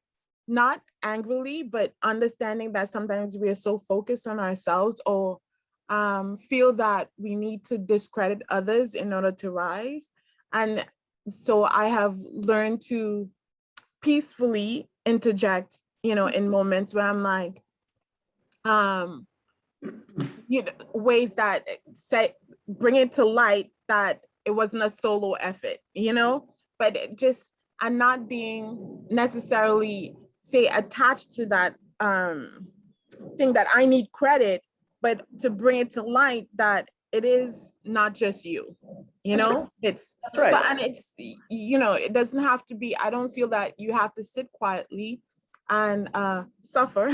not angrily, but understanding that sometimes we are so focused on ourselves or feel that we need to discredit others in order to rise. And so I have learned to peacefully interject, you know, in moments where I'm like, you know, ways that say, bring it to light that it wasn't a solo effort, you know, but it just, and not being necessarily say attached to that thing that I need credit, but to bring it to light that it is not just you, you know, it's That's right. so, and it's, you know, it doesn't have to be, I don't feel that you have to sit quietly and suffer.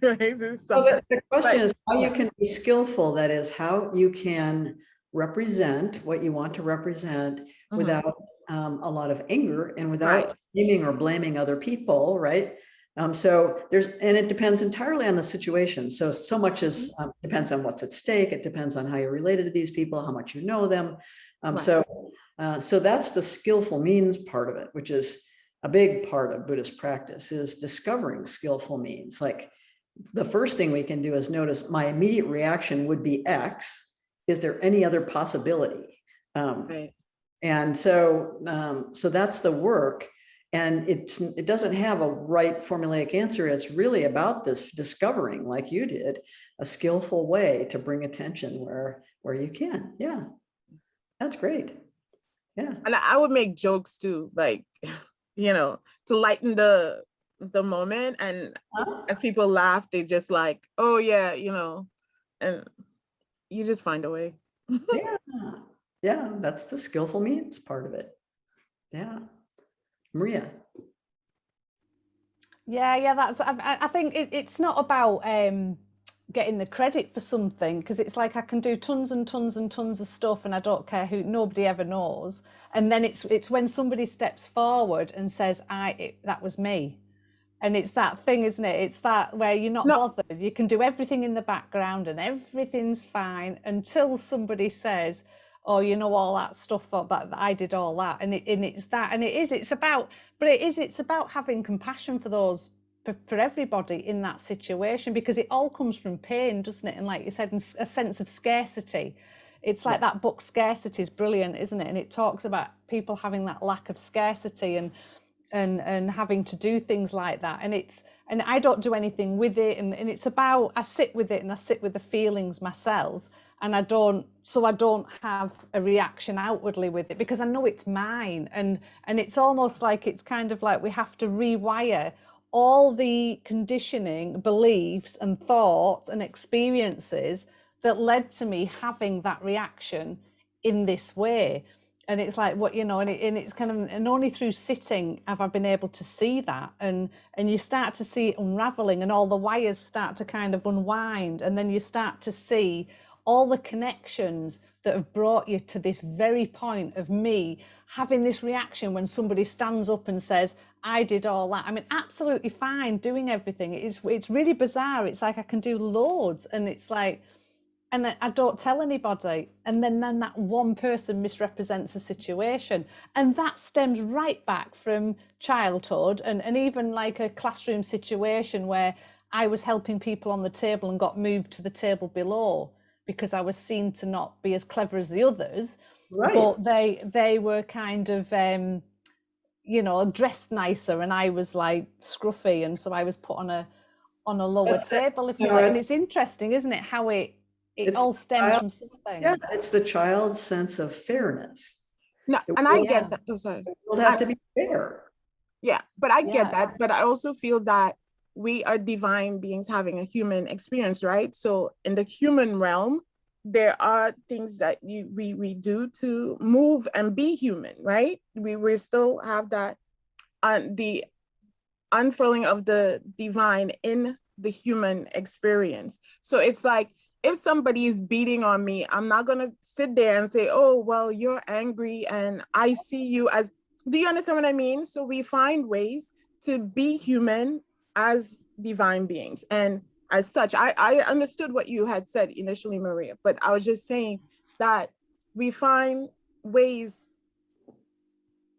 Right? So the question But, is how yeah. you can be skillful. That is how you can represent what you want to represent without a lot of anger and without Right. blaming or blaming other people, right? So there's, and it depends entirely on the situation. So much as depends on what's at stake. It depends on how you're related to these people, how much you know them. Right. So that's the skillful means part of it, which is a big part of Buddhist practice, is discovering skillful means. Like, the first thing we can do is notice my immediate reaction would be X. Is there any other possibility? Right. And so that's the work. And it doesn't have a right formulaic answer. It's really about this discovering, like you did, a skillful way to bring attention where you can. Yeah, that's great. Yeah. And I would make jokes too, like, you know, to lighten the moment. And as people laugh, they just like, oh yeah, you know, and you just find a way. Yeah. Yeah. That's the skillful means part of it. Yeah. Maria. Yeah, that's. I think it's not about getting the credit for something, because it's like I can do tons and tons and tons of stuff, and I don't care who. Nobody ever knows. And then it's when somebody steps forward and says, that was me." And it's that thing, isn't it? It's that where you're not No. bothered. You can do everything in the background and everything's fine until somebody says, "Oh, you know, all that stuff that I did all that." And it's that, and it's about, but it's about having compassion for those, for everybody in that situation, because it all comes from pain, doesn't it? And like you said, a sense of scarcity. It's like that book Scarcity is brilliant, isn't it? And it talks about people having that lack of scarcity and having to do things like that, and I don't do anything with it, and it's about, I sit with it and I sit with the feelings myself, and I don't have a reaction outwardly with it, because I know it's mine, and it's almost like, it's kind of like we have to rewire all the conditioning, beliefs and thoughts and experiences that led to me having that reaction in this way. And it's like, what, you know, and it's kind of, and only through sitting have I been able to see that, and you start to see it unraveling, and all the wires start to kind of unwind, and then you start to see all the connections that have brought you to this very point of me having this reaction when somebody stands up and says, "I did all that." I mean, absolutely fine doing everything. It's really bizarre. It's like I can do loads, and it's like, and I don't tell anybody, and then that one person misrepresents the situation, and that stems right back from childhood, and even like a classroom situation where I was helping people on the table and got moved to the table below because I was seen to not be as clever as the others. Right. But they were kind of you know, dressed nicer, and I was like scruffy, and so I was put on a lower That's it. table, if you No, like. And it's it's interesting, isn't it, how it it's all stems child, from something. yeah, it's the child's sense of fairness. No, The and I world, Yeah. get that. Oh, sorry. the world has to be fair. Yeah, but I Yeah. get that. But I also feel that we are divine beings having a human experience, right? So in the human realm, there are things that we do to move and be human, right? We still have that the unfurling of the divine in the human experience. So it's like, if somebody is beating on me, I'm not gonna sit there and say, oh, well, you're angry and I see you as, do you understand what I mean? So we find ways to be human as divine beings. And as such, I understood what you had said initially, Maria, but I was just saying that we find ways,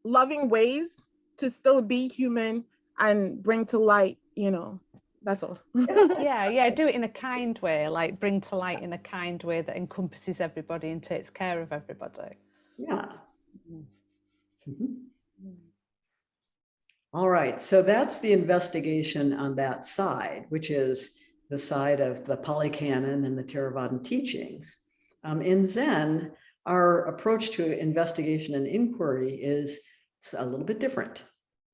loving ways to still be human and bring to light, you know, that's all. Yeah, do it in a kind way, like bring to light in a kind way that encompasses everybody and takes care of everybody. Yeah. All right, so that's the investigation on that side, which is the side of the Pali-Canon and the Theravadan teachings. In Zen, our approach to investigation and inquiry is a little bit different.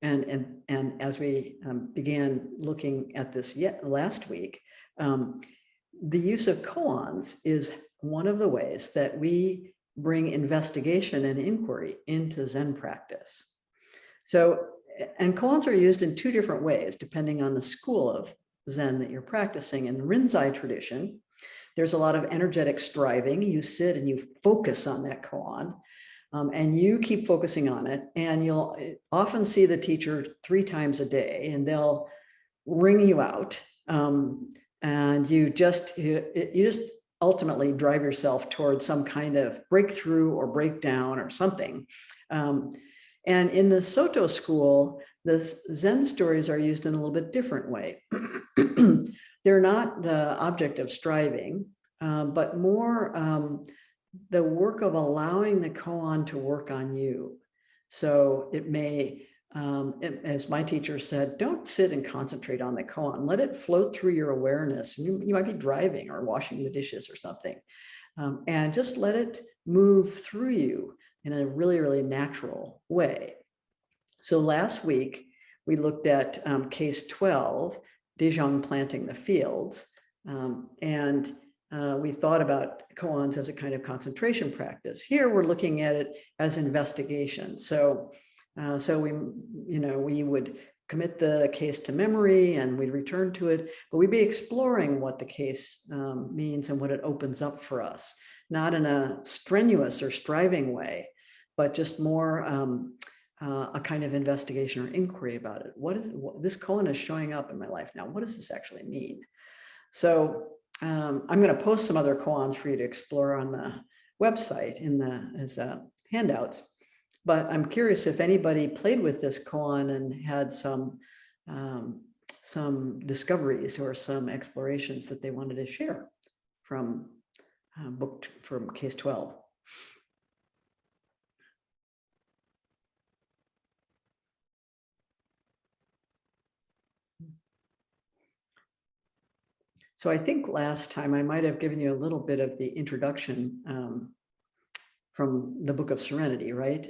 And as we began looking at this last week, the use of koans is one of the ways that we bring investigation and inquiry into Zen practice. So, and koans are used in two different ways, depending on the school of Zen that you're practicing. In the Rinzai tradition, there's a lot of energetic striving. You sit and you focus on that koan, and you keep focusing on it. And you'll often see the teacher 3 times a day, and they'll ring you out. And you just ultimately drive yourself towards some kind of breakthrough or breakdown or something. And in the Soto school, the Zen stories are used in a little bit different way. They're not the object of striving, but more the work of allowing the koan to work on you. So it may, as my teacher said, don't sit and concentrate on the koan. Let it float through your awareness. You might be driving or washing the dishes or something, and just let it move through you in a really, really natural way. So last week, we looked at case 12, Dejong planting the fields, and we thought about koans as a kind of concentration practice. Here, we're looking at it as investigation. So we would commit the case to memory and we'd return to it, but we'd be exploring what the case means and what it opens up for us, not in a strenuous or striving way, but just more a kind of investigation or inquiry about it. This koan is showing up in my life now? What does this actually mean? So I'm going to post some other koans for you to explore on the website as handouts. But I'm curious if anybody played with this koan and had some discoveries or some explorations that they wanted to share from case 12. So I think last time I might have given you a little bit of the introduction from the Book of Serenity, right?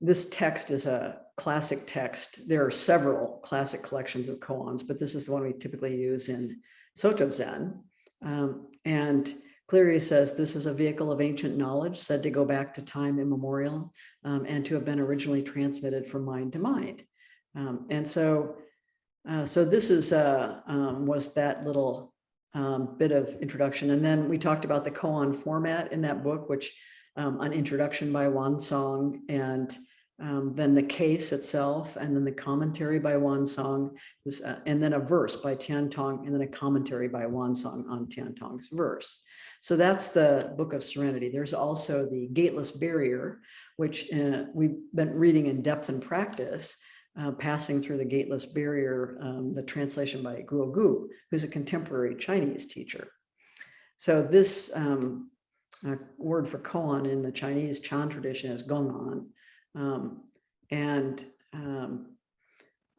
This text is a classic text. There are several classic collections of koans, but this is the one we typically use in Soto Zen. And Cleary says this is a vehicle of ancient knowledge said to go back to time immemorial and to have been originally transmitted from mind to mind. And so this is was that little bit of introduction. And then we talked about the koan format in that book, which an introduction by Wansong, and then the case itself, and then the commentary by Wansong, and then a verse by Tiantong, and then a commentary by Wansong on Tiantong's verse. So that's the Book of Serenity. There's also the Gateless Barrier, which we've been reading in depth and practice, passing through the Gateless Barrier, the translation by Guo Gu, who's a contemporary Chinese teacher. So this word for koan in the Chinese Chan tradition is gong'an. And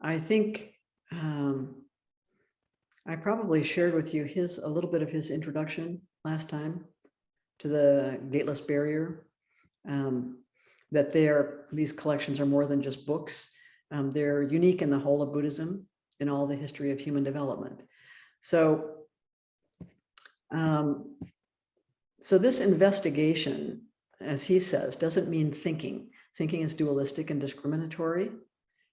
I think I probably shared with you a little bit of his introduction last time to the gateless barrier. That these collections are more than just books. They're unique in the whole of Buddhism, in all the history of human development. So, so this investigation, as he says, doesn't mean thinking. Thinking is dualistic and discriminatory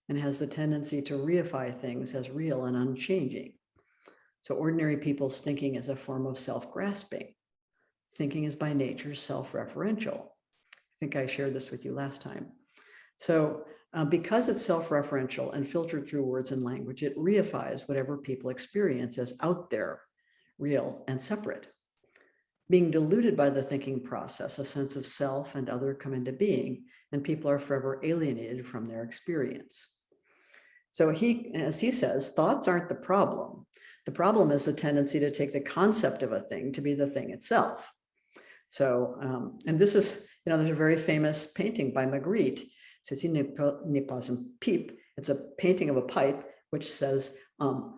and has the tendency to reify things as real and unchanging. So ordinary people's thinking is a form of self-grasping. Thinking is by nature self-referential. I think I shared this with you last time. So because it's self-referential and filtered through words and language, it reifies whatever people experience as out there, real, and separate. Being diluted by the thinking process, a sense of self and other come into being, and people are forever alienated from their experience. So as he says, thoughts aren't the problem. The problem is the tendency to take the concept of a thing to be the thing itself. So, and this is, there's a very famous painting by Magritte. Ceci n'est pas un pipe. It's a painting of a pipe, which says,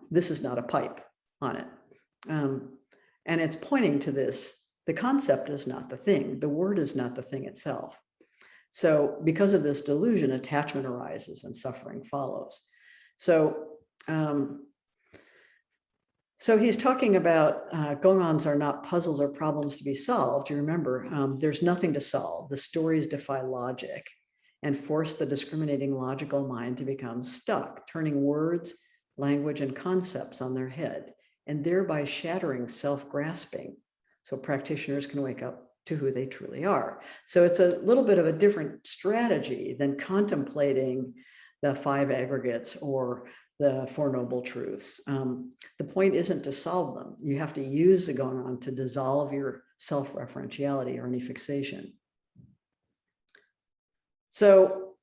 this is not a pipe on it. And it's pointing to this, the concept is not the thing. The word is not the thing itself. So because of this delusion, attachment arises and suffering follows. So, so he's talking about gongans are not puzzles or problems to be solved. You remember, there's nothing to solve. The stories defy logic and force the discriminating logical mind to become stuck, turning words, language, and concepts on their head, and thereby shattering self-grasping so practitioners can wake up to who they truly are. So it's a little bit of a different strategy than contemplating the five aggregates or the Four Noble Truths. The point isn't to solve them. You have to use the gongan to dissolve your self-referentiality or any fixation. So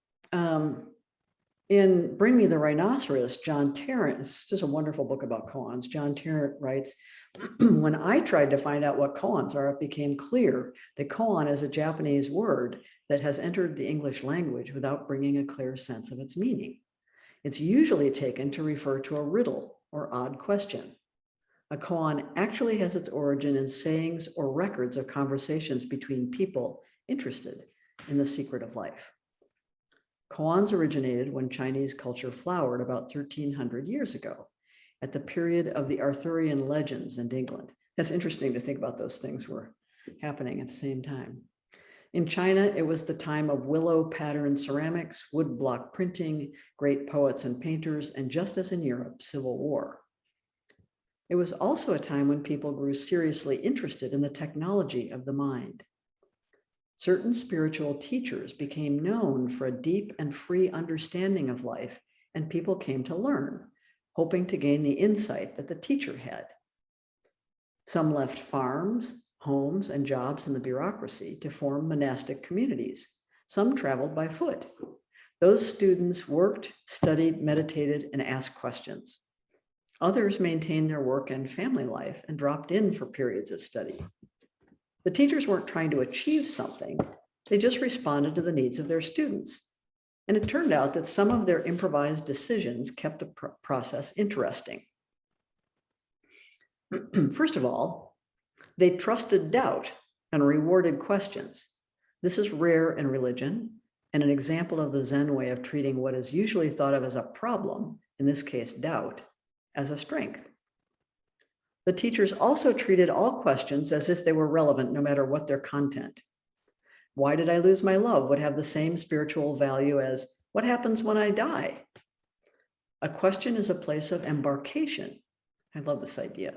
in Bring Me the Rhinoceros, John Tarrant, it's just a wonderful book about koans. John Tarrant writes, when I tried to find out what koans are, it became clear that koan is a Japanese word that has entered the English language without bringing a clear sense of its meaning. It's usually taken to refer to a riddle or odd question. A koan actually has its origin in sayings or records of conversations between people interested in the secret of life. Koans originated when Chinese culture flowered about 1300 years ago, at the period of the Arthurian legends in England. That's interesting to think about, those things were happening at the same time. In China, it was the time of willow patterned ceramics, woodblock printing, great poets and painters, and just as in Europe, civil war. It was also a time when people grew seriously interested in the technology of the mind. Certain spiritual teachers became known for a deep and free understanding of life, and people came to learn, hoping to gain the insight that the teacher had. Some left farms, homes, and jobs in the bureaucracy to form monastic communities. Some traveled by foot. Those students worked, studied, meditated, and asked questions. Others maintained their work and family life and dropped in for periods of study. The teachers weren't trying to achieve something. They just responded to the needs of their students. And it turned out that some of their improvised decisions kept the process interesting. First of all, they trusted doubt and rewarded questions. This is rare in religion and an example of the Zen way of treating what is usually thought of as a problem, in this case, doubt, as a strength. The teachers also treated all questions as if they were relevant no matter what their content. Why did I lose my love would have the same spiritual value as what happens when I die? A question is a place of embarkation. I love this idea.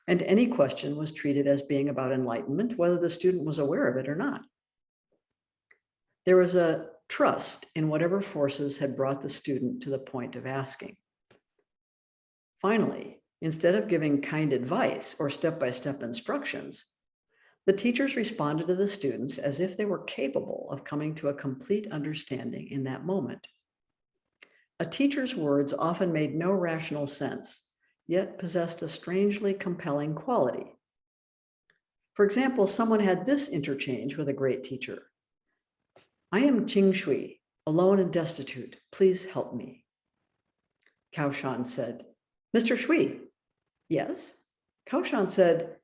And any question was treated as being about enlightenment, whether the student was aware of it or not. There was a trust in whatever forces had brought the student to the point of asking. Finally, instead of giving kind advice or step-by-step instructions, the teachers responded to the students as if they were capable of coming to a complete understanding in that moment. A teacher's words often made no rational sense, yet possessed a strangely compelling quality. For example, someone had this interchange with a great teacher. I am Qing Shui, alone and destitute. Please help me. Kaoshan said, Mr. Shui. Yes. Kaoshan said,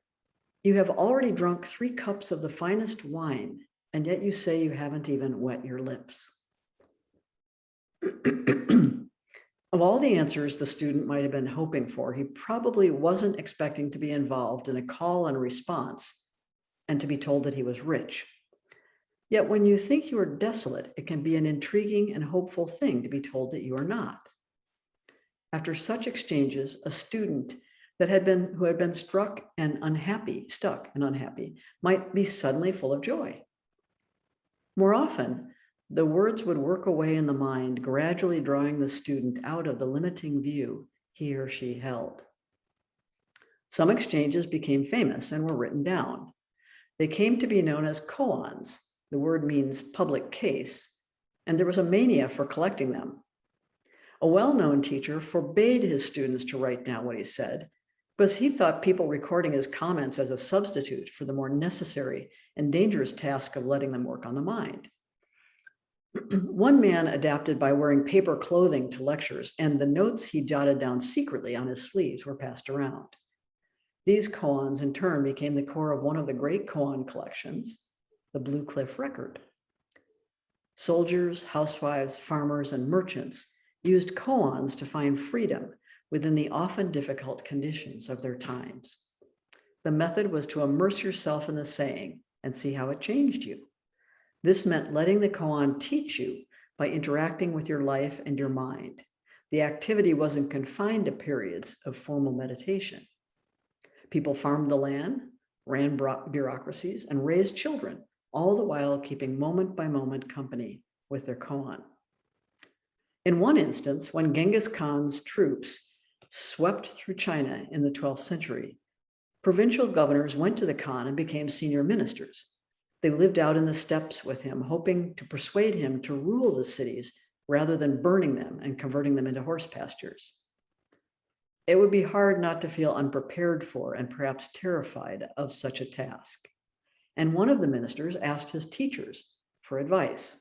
you have already drunk 3 cups of the finest wine, and yet you say you haven't even wet your lips. Of all the answers the student might have been hoping for, he probably wasn't expecting to be involved in a call and response and to be told that he was rich. Yet when you think you are desolate, it can be an intriguing and hopeful thing to be told that you are not. After such exchanges, a student who had been stuck and unhappy, might be suddenly full of joy. More often, the words would work away in the mind, gradually drawing the student out of the limiting view he or she held. Some exchanges became famous and were written down. They came to be known as koans. The word means public case, and there was a mania for collecting them. A well-known teacher forbade his students to write down what he said because he thought people recording his comments as a substitute for the more necessary and dangerous task of letting them work on the mind. One man adapted by wearing paper clothing to lectures, and the notes he jotted down secretly on his sleeves were passed around. These koans in turn became the core of one of the great koan collections, the Blue Cliff Record. Soldiers, housewives, farmers, and merchants used koans to find freedom within the often difficult conditions of their times. The method was to immerse yourself in the saying and see how it changed you. This meant letting the koan teach you by interacting with your life and your mind. The activity wasn't confined to periods of formal meditation. People farmed the land, ran bureaucracies, and raised children, all the while keeping moment by moment company with their koan. In one instance, when Genghis Khan's troops swept through China in the 12th century, provincial governors went to the Khan and became senior ministers. They lived out in the steppes with him, hoping to persuade him to rule the cities rather than burning them and converting them into horse pastures. It would be hard not to feel unprepared for and perhaps terrified of such a task. And one of the ministers asked his teachers for advice.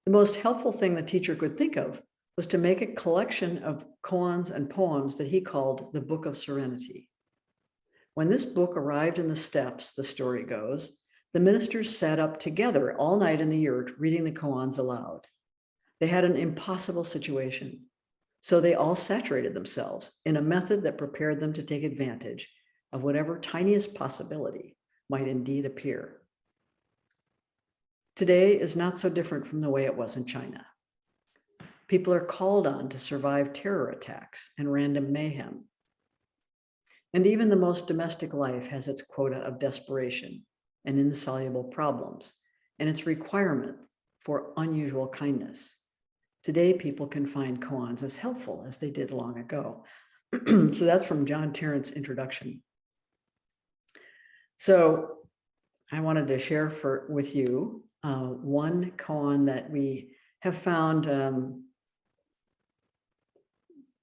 The most helpful thing the teacher could think of was to make a collection of koans and poems that he called the Book of Serenity. When this book arrived in the steppes, the story goes, the ministers sat up together all night in the yurt reading the koans aloud. They had an impossible situation, so they all saturated themselves in a method that prepared them to take advantage of whatever tiniest possibility might indeed appear. Today is not so different from the way it was in China. People are called on to survive terror attacks and random mayhem. And even the most domestic life has its quota of desperation and insoluble problems, and its requirement for unusual kindness. Today, people can find koans as helpful as they did long ago. So that's from John Tarrant's introduction. So I wanted to share with you one koan that we have found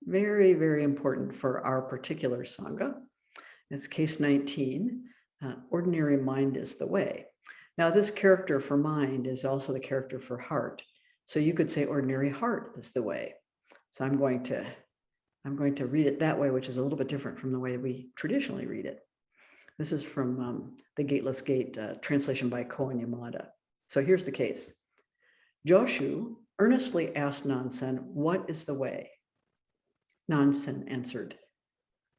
very, very important for our particular Sangha. It's case 19, ordinary mind is the way. Now this character for mind is also the character for heart. So you could say ordinary heart is the way. So I'm going to read it that way, which is a little bit different from the way we traditionally read it. This is from the Gateless Gate, translation by Koan Yamada. So here's the case. Joshu earnestly asked Nansen, what is the way? Nansen answered,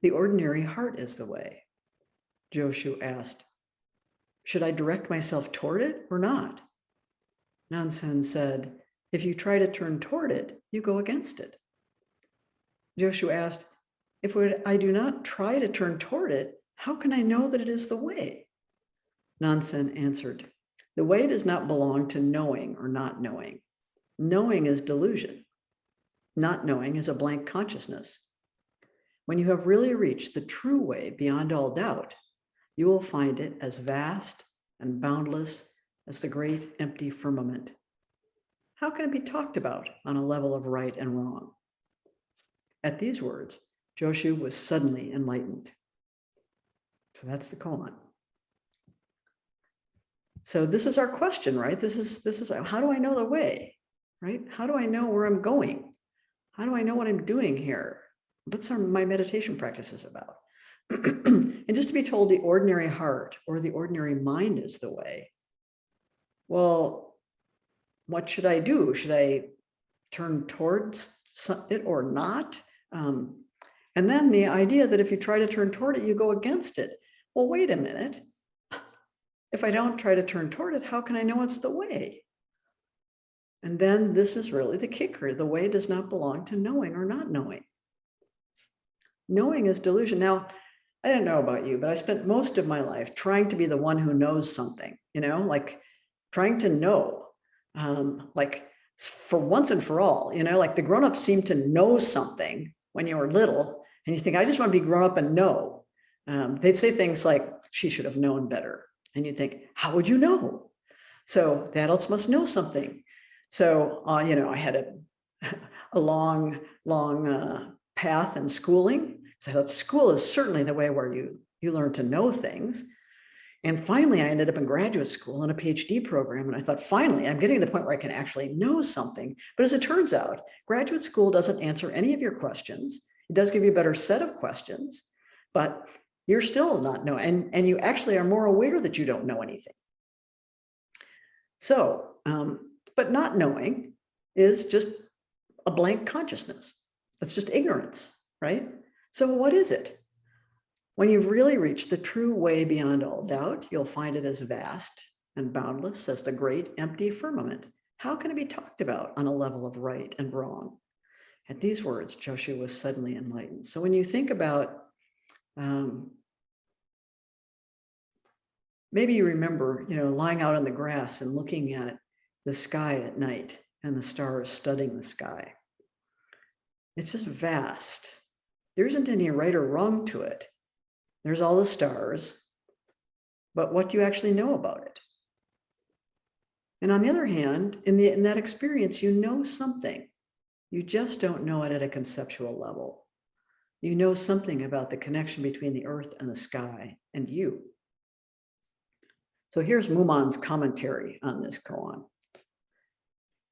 the ordinary heart is the way. Joshu asked, should I direct myself toward it or not? Nansen said, if you try to turn toward it, you go against it. Joshu asked, if I do not try to turn toward it, how can I know that it is the way? Nansen answered, the way does not belong to knowing or not knowing. Knowing is delusion. Not knowing is a blank consciousness. When you have really reached the true way beyond all doubt, you will find it as vast and boundless as the great empty firmament. How can it be talked about on a level of right and wrong? At these words, Joshu was suddenly enlightened. So that's the koan. So this is our question, right? This is how do I know the way, right? How do I know where I'm going? How do I know what I'm doing here? What's my meditation practices about? And just to be told the ordinary heart or the ordinary mind is the way. Well, what should I do? Should I turn towards it or not? And then the idea that if you try to turn toward it, you go against it. Well, wait a minute. If I don't try to turn toward it, how can I know it's the way? And then this is really the kicker. The way does not belong to knowing or not knowing. Knowing is delusion. Now, I don't know about you, but I spent most of my life trying to be the one who knows something, like trying to know, like for once and for all, like the grown-ups seem to know something when you were little, and you think, I just want to be grown up and know. They'd say things like, she should have known better. And you think, how would you know? So the adults must know something. So, I had a long path in schooling. So I thought school is certainly the way where you learn to know things. And finally, I ended up in graduate school in a PhD program. And I thought, finally, I'm getting to the point where I can actually know something. But as it turns out, graduate school doesn't answer any of your questions. It does give you a better set of questions, but you're still not knowing. And you actually are more aware that you don't know anything. So, but not knowing is just a blank consciousness. That's just ignorance, right? So what is it? When you've really reached the true way beyond all doubt, you'll find it as vast and boundless as the great empty firmament. How can it be talked about on a level of right and wrong? At these words, Joshua was suddenly enlightened. So when you think about, maybe you remember, lying out on the grass and looking at the sky at night and the stars studding the sky. It's just vast. There isn't any right or wrong to it. There's all the stars, but what do you actually know about it? And on the other hand, in that experience, you know something. You just don't know it at a conceptual level. You know something about the connection between the earth and the sky and you. So here's Mumon's commentary on this koan.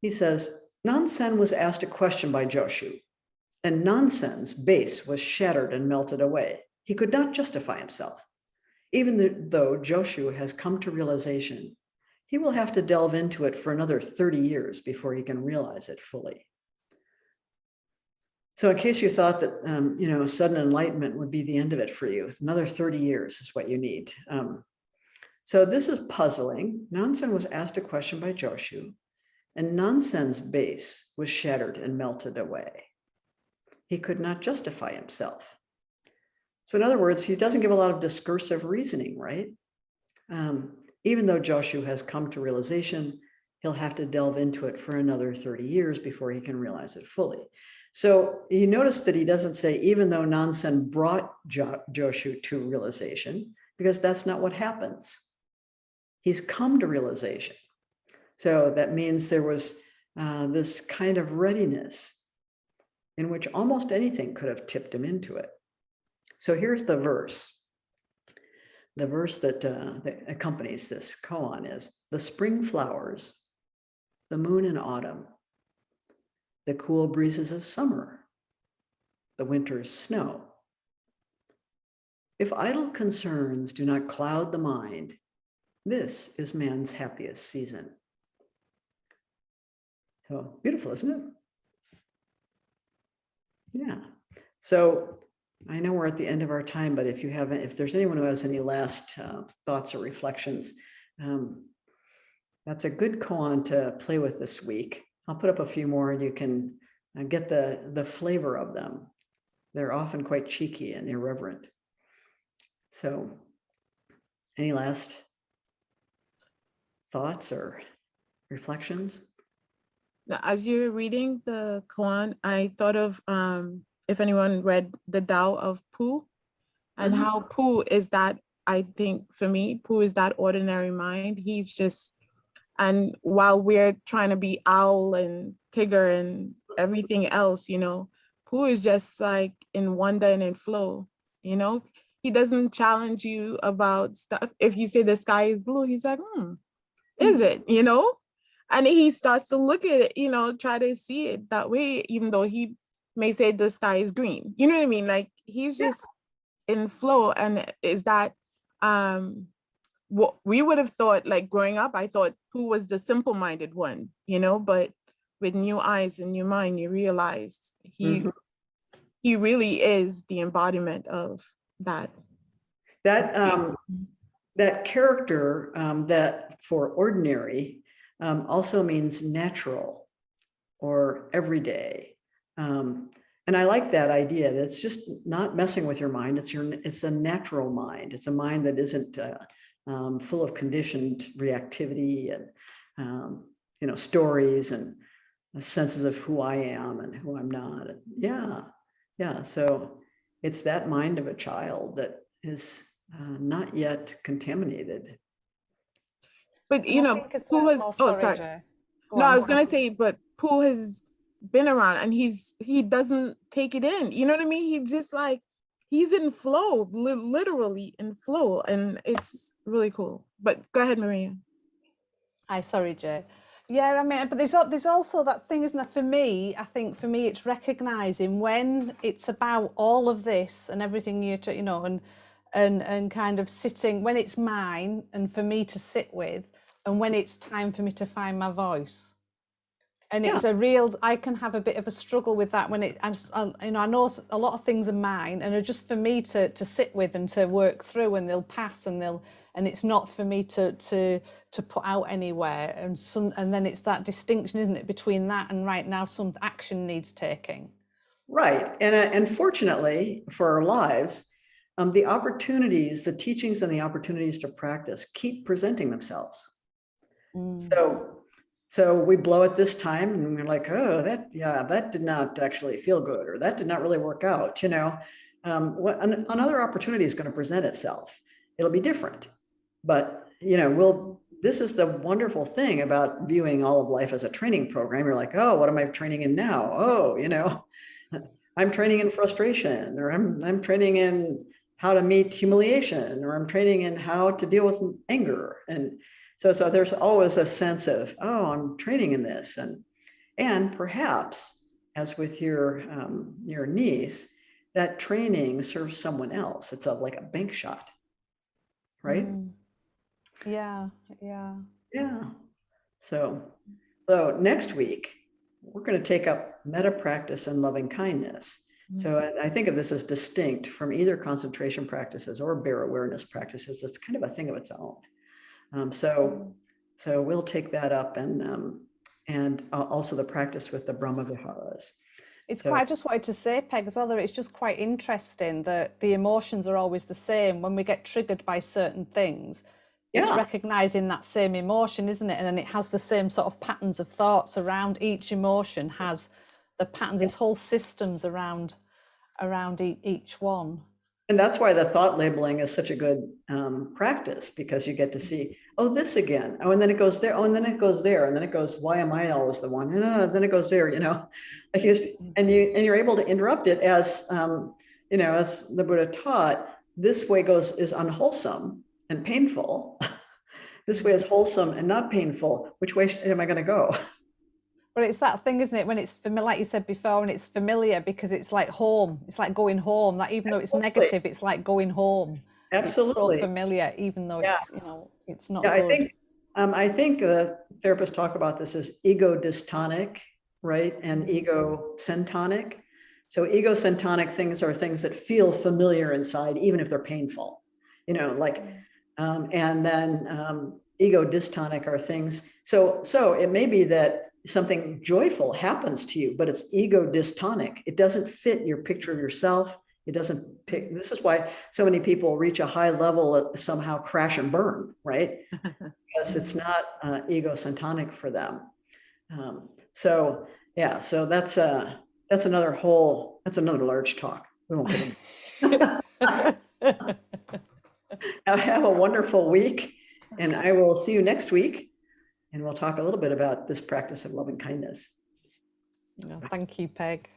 He says, Nansen was asked a question by Joshu, and Nansen's base was shattered and melted away. He could not justify himself. Even though Joshu has come to realization, he will have to delve into it for another 30 years before he can realize it fully. So in case you thought that, sudden enlightenment would be the end of it for you, another 30 years is what you need. So this is puzzling. Nansen was asked a question by Joshu, and Nansen's base was shattered and melted away. He could not justify himself. So in other words, he doesn't give a lot of discursive reasoning, right? Even though Joshu has come to realization, he'll have to delve into it for another 30 years before he can realize it fully. So you notice that he doesn't say, even though Nansen brought Joshu to realization, because that's not what happens. He's come to realization. So that means there was this kind of readiness in which almost anything could have tipped him into it. So here's the verse. The verse that accompanies this koan is, the spring flowers, the moon in autumn, the cool breezes of summer, the winter's snow. If idle concerns do not cloud the mind, this is man's happiest season. So beautiful, isn't it? Yeah. So I know we're at the end of our time, but if there's anyone who has any last thoughts or reflections, that's a good koan to play with this week. I'll put up a few more and you can get the flavor of them. They're often quite cheeky and irreverent. So any last thoughts or reflections? Now, as you're reading the koan, I thought of if anyone read The Tao of Pooh, and how Pooh is that, I think for me, Pooh is that ordinary mind. He's just, and while we're trying to be Owl and Tigger and everything else, Pooh is just like in wonder and in flow, He doesn't challenge you about stuff. If you say the sky is blue, he's like, is it, you know? And he starts to look at it, you know, try to see it that way, even though he may say the sky is green. You know what I mean? Like he's just in flow. And is that what we would have thought, like growing up, I thought who was the simple-minded one, you know, but with new eyes and new mind, you realize he really is the embodiment of that. That character that for ordinary also means natural or everyday. And I like that idea. That's just not messing with your mind. It's a natural mind. It's a mind that isn't full of conditioned reactivity and you know, stories and senses of who I am and who I'm not. And yeah. So it's that mind of a child that is not yet contaminated. But you know, Pooh has, sorry. No, I was gonna say, but Pooh has been around and he doesn't take it in. You know what I mean? He just like, he's in flow, literally in flow, and it's really cool. But go ahead, Maria. Sorry, Jay. Yeah, I mean, but there's also that thing, isn't there? For me, I think for me, it's recognizing when it's about all of this and everything you know, and kind of sitting when it's mine and for me to sit with, and when it's time for me to find my voice. And it's a real, I can have a bit of a struggle with that when you know, I know a lot of things are mine and are just for me to sit with and to work through, and they'll pass and it's not for me to put out anywhere. And then it's that distinction, isn't it, between that and right now some action needs taking. Right. And fortunately for our lives, the opportunities, the teachings and the opportunities to practice keep presenting themselves. So we blow it this time and we're like, oh, that did not actually feel good, or that did not really work out. You know, another opportunity is going to present itself. It'll be different, but you know, this is the wonderful thing about viewing all of life as a training program. You're like, oh, what am I training in now? Oh, you know, I'm training in frustration, or I'm training in how to meet humiliation, or I'm training in how to deal with anger. And so there's always a sense of, oh, I'm training in this. And perhaps, as with your niece, that training serves someone else. It's like a bank shot, right? Yeah. So next week, we're going to take up meta practice and loving kindness. So I think of this as distinct from either concentration practices or bare awareness practices. It's kind of a thing of its own. So we'll take that up, and also the practice with the Brahma Viharas. I just wanted to say, Peg, as well, that it's just quite interesting that the emotions are always the same when we get triggered by certain things. It's recognizing that same emotion, isn't it? And then it has the same sort of patterns of thoughts around each emotion, has the patterns, these whole systems around each one. And that's why the thought labeling is such a good practice, because you get to see, oh, this again. Oh, and then it goes there. Oh, and then it goes there. And then it goes, why am I always the one? And then it goes there, you know. And you're able to interrupt it as, you know, as the Buddha taught, this way is unwholesome and painful. This way is wholesome and not painful. Which way am I going to go? But it's that thing, isn't it, when it's familiar, like you said before, and it's familiar because it's like home. It's like going home. That even though it's negative, it's like going home. Absolutely. It's so familiar, even though it's, you know, it's not good. good. I think the therapists talk about this as ego dystonic, right? And ego syntonic. So ego syntonic things are things that feel familiar inside, even if they're painful, you know, like, and then ego dystonic are things. So it may be that something joyful happens to you, but it's ego dystonic. It doesn't fit your picture of yourself. It doesn't pick. This is why so many people reach a high level, somehow crash and burn, right? Because it's not ego syntonic for them. So that's another large talk. We won't get into. Now have a wonderful week, and I will see you next week. And we'll talk a little bit about this practice of loving kindness. Thank you, Peg.